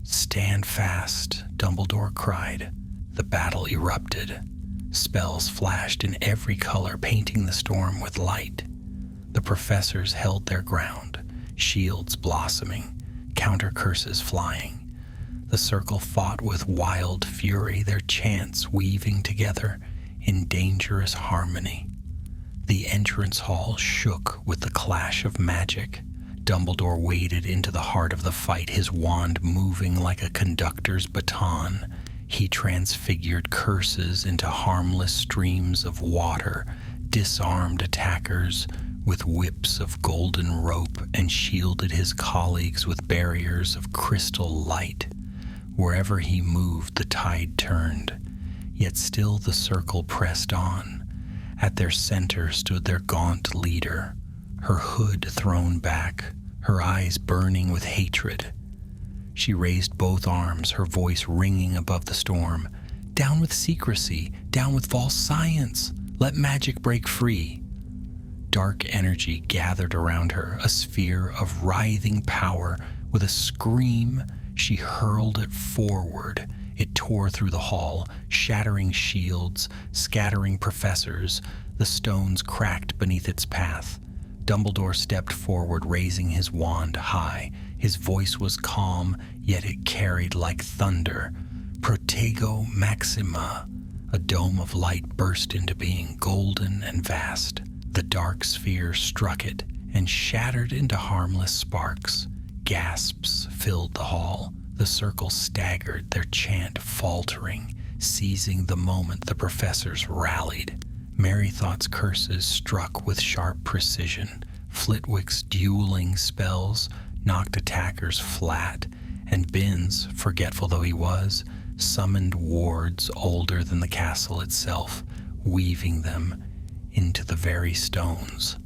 "Stand fast," Dumbledore cried. The battle erupted. Spells flashed in every color, painting the storm with light. The professors held their ground, shields blossoming, counter curses flying. The circle fought with wild fury, their chants weaving together in dangerous harmony. The entrance hall shook with the clash of magic. Dumbledore waded into the heart of the fight, his wand moving like a conductor's baton. He transfigured curses into harmless streams of water, disarmed attackers with whips of golden rope, and shielded his colleagues with barriers of crystal light. Wherever he moved, the tide turned, yet still the circle pressed on. At their center stood their gaunt leader, her hood thrown back, her eyes burning with hatred. She raised both arms, her voice ringing above the storm. "Down with secrecy, down with false science, let magic break free." Dark energy gathered around her, a sphere of writhing power. With a scream, she hurled it forward. It tore through the hall, shattering shields, scattering professors. The stones cracked beneath its path. Dumbledore stepped forward, raising his wand high. His voice was calm, yet it carried like thunder. "Protego Maxima." A dome of light burst into being, golden and vast. The dark sphere struck it and shattered into harmless sparks. Gasps filled the hall. The circle staggered, their chant faltering. Seizing the moment, the professors rallied. Merrythough's curses struck with sharp precision. Flitwick's dueling spells knocked attackers flat, and Binns, forgetful though he was, summoned wards older than the castle itself, weaving them into the very stones.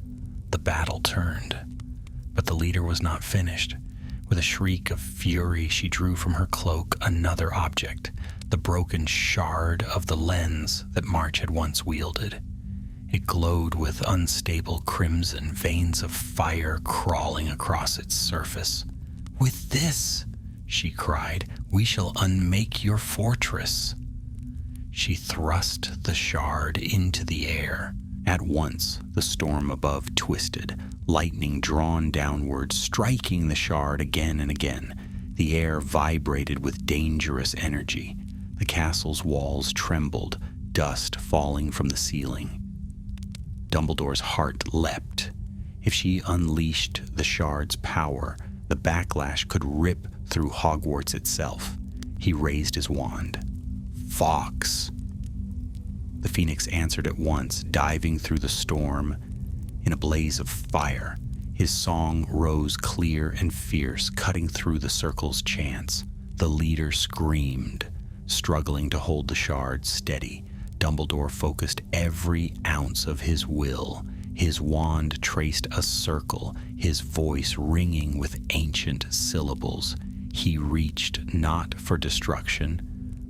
The battle turned, but the leader was not finished. With a shriek of fury, she drew from her cloak another object, the broken shard of the lens that March had once wielded. It glowed with unstable crimson, veins of fire crawling across its surface. "With this," she cried, "we shall unmake your fortress." She thrust the shard into the air. At once, the storm above twisted, lightning drawn downward, striking the shard again and again. The air vibrated with dangerous energy. The castle's walls trembled, dust falling from the ceiling. Dumbledore's heart leapt. If she unleashed the shard's power, the backlash could rip through Hogwarts itself. He raised his wand. "Fawkes!" The Phoenix answered at once, diving through the storm in a blaze of fire. His song rose clear and fierce, cutting through the circle's chants. The leader screamed, struggling to hold the shard steady. Dumbledore focused every ounce of his will. His wand traced a circle, his voice ringing with ancient syllables. He reached not for destruction,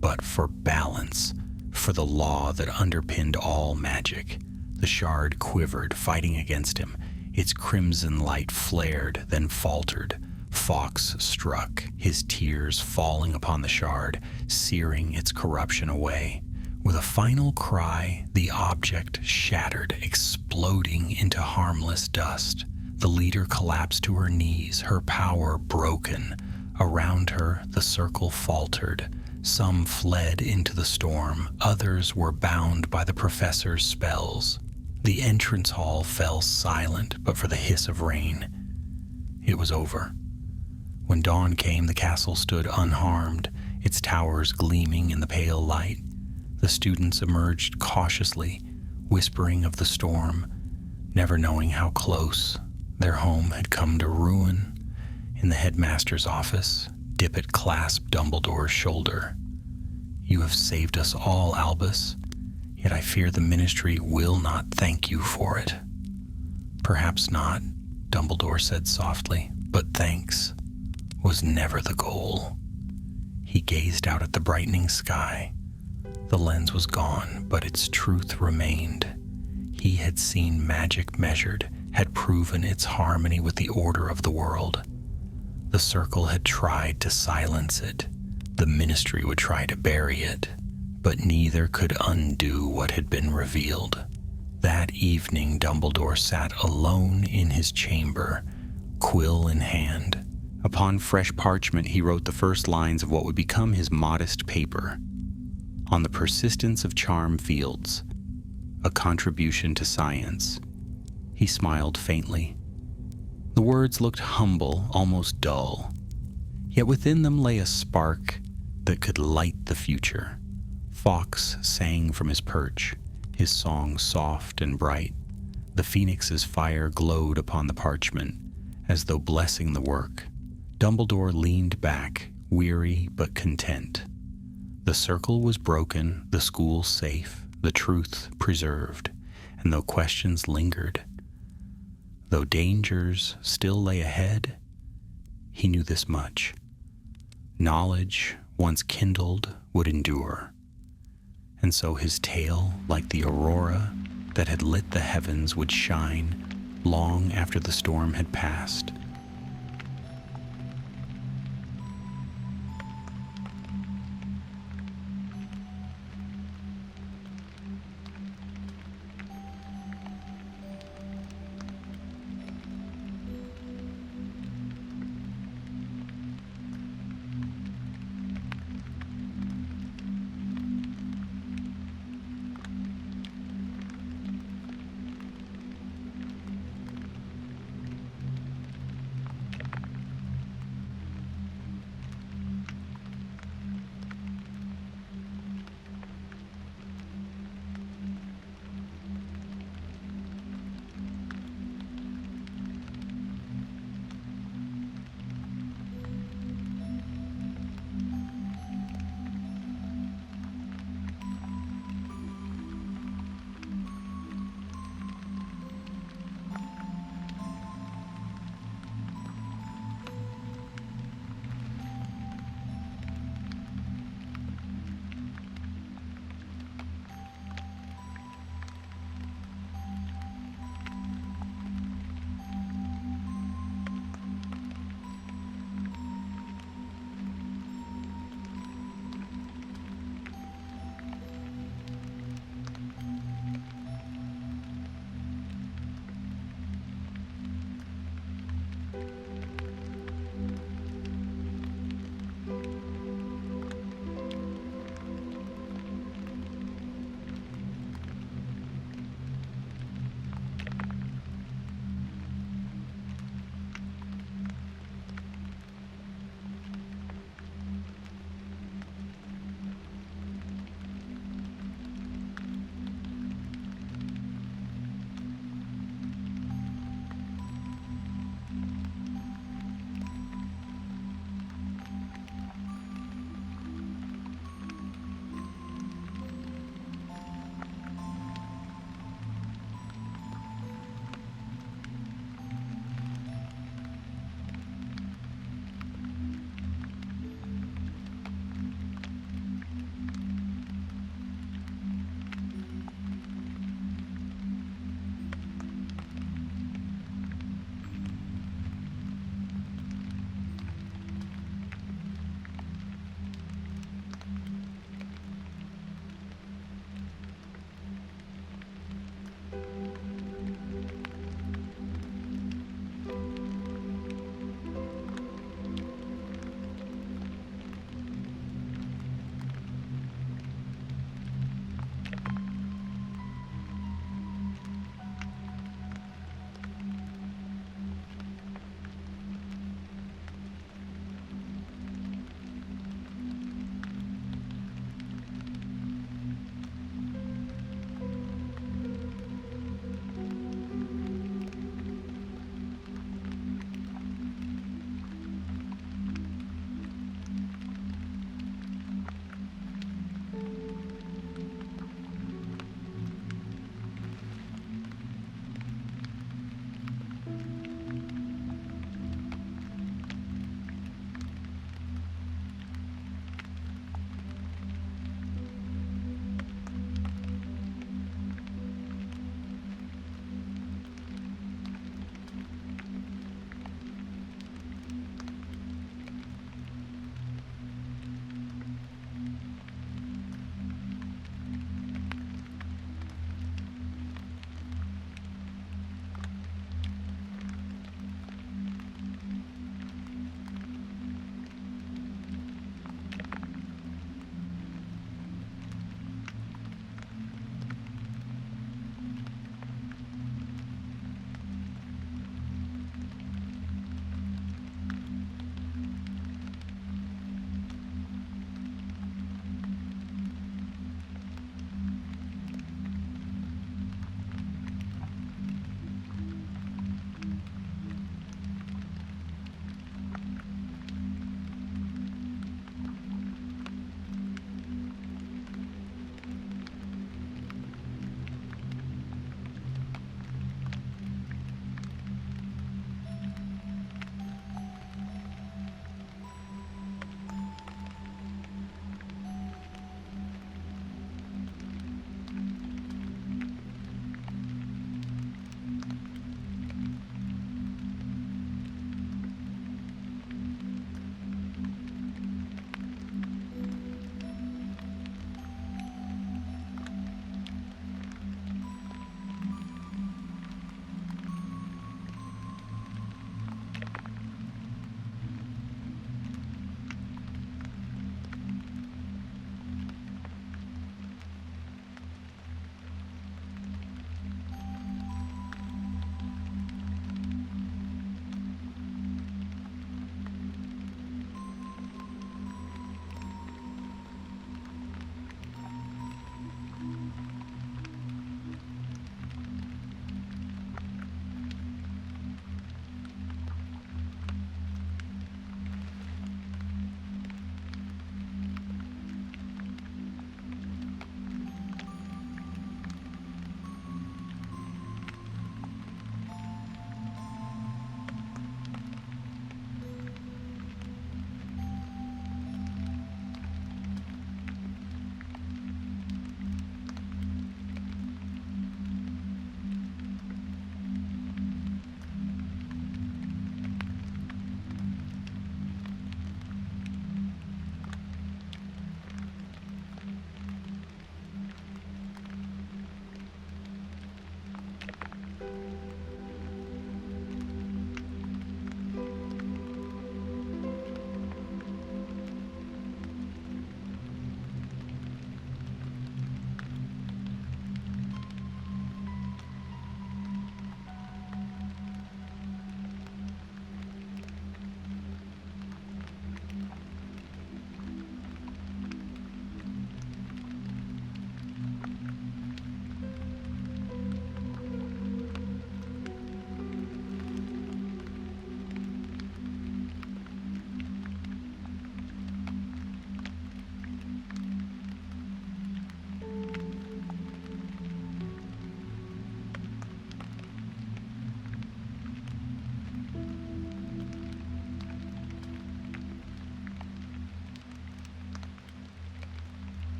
but for balance, for the law that underpinned all magic. The shard quivered, fighting against him. Its crimson light flared, then faltered. Fawkes struck, his tears falling upon the shard, searing its corruption away. With a final cry, the object shattered, exploding into harmless dust. The leader collapsed to her knees, her power broken. Around her, the circle faltered. Some fled into the storm, others were bound by the professor's spells. The entrance hall fell silent, but for the hiss of rain. It was over. When dawn came, the castle stood unharmed, its towers gleaming in the pale light. The students emerged cautiously, whispering of the storm, never knowing how close their home had come to ruin. In the headmaster's office, Dippet clasped Dumbledore's shoulder. "You have saved us all, Albus, yet I fear the Ministry will not thank you for it." "Perhaps not," Dumbledore said softly, "but thanks was never the goal." He gazed out at the brightening sky. The lens was gone, but its truth remained. He had seen magic measured, had proven its harmony with the order of the world. The circle had tried to silence it. The Ministry would try to bury it, but neither could undo what had been revealed. That evening, Dumbledore sat alone in his chamber, quill in hand. Upon fresh parchment, he wrote the first lines of what would become his modest paper. On the persistence of charm fields, a contribution to science. He smiled faintly. The words looked humble, almost dull, yet within them lay a spark that could light the future. Fawkes sang from his perch, his song soft and bright. The Phoenix's fire glowed upon the parchment, as though blessing the work. Dumbledore leaned back, weary but content. The circle was broken, the school safe, the truth preserved, and though questions lingered, though dangers still lay ahead, he knew this much. Knowledge, once kindled, would endure. And so his tale, like the aurora that had lit the heavens, would shine long after the storm had passed.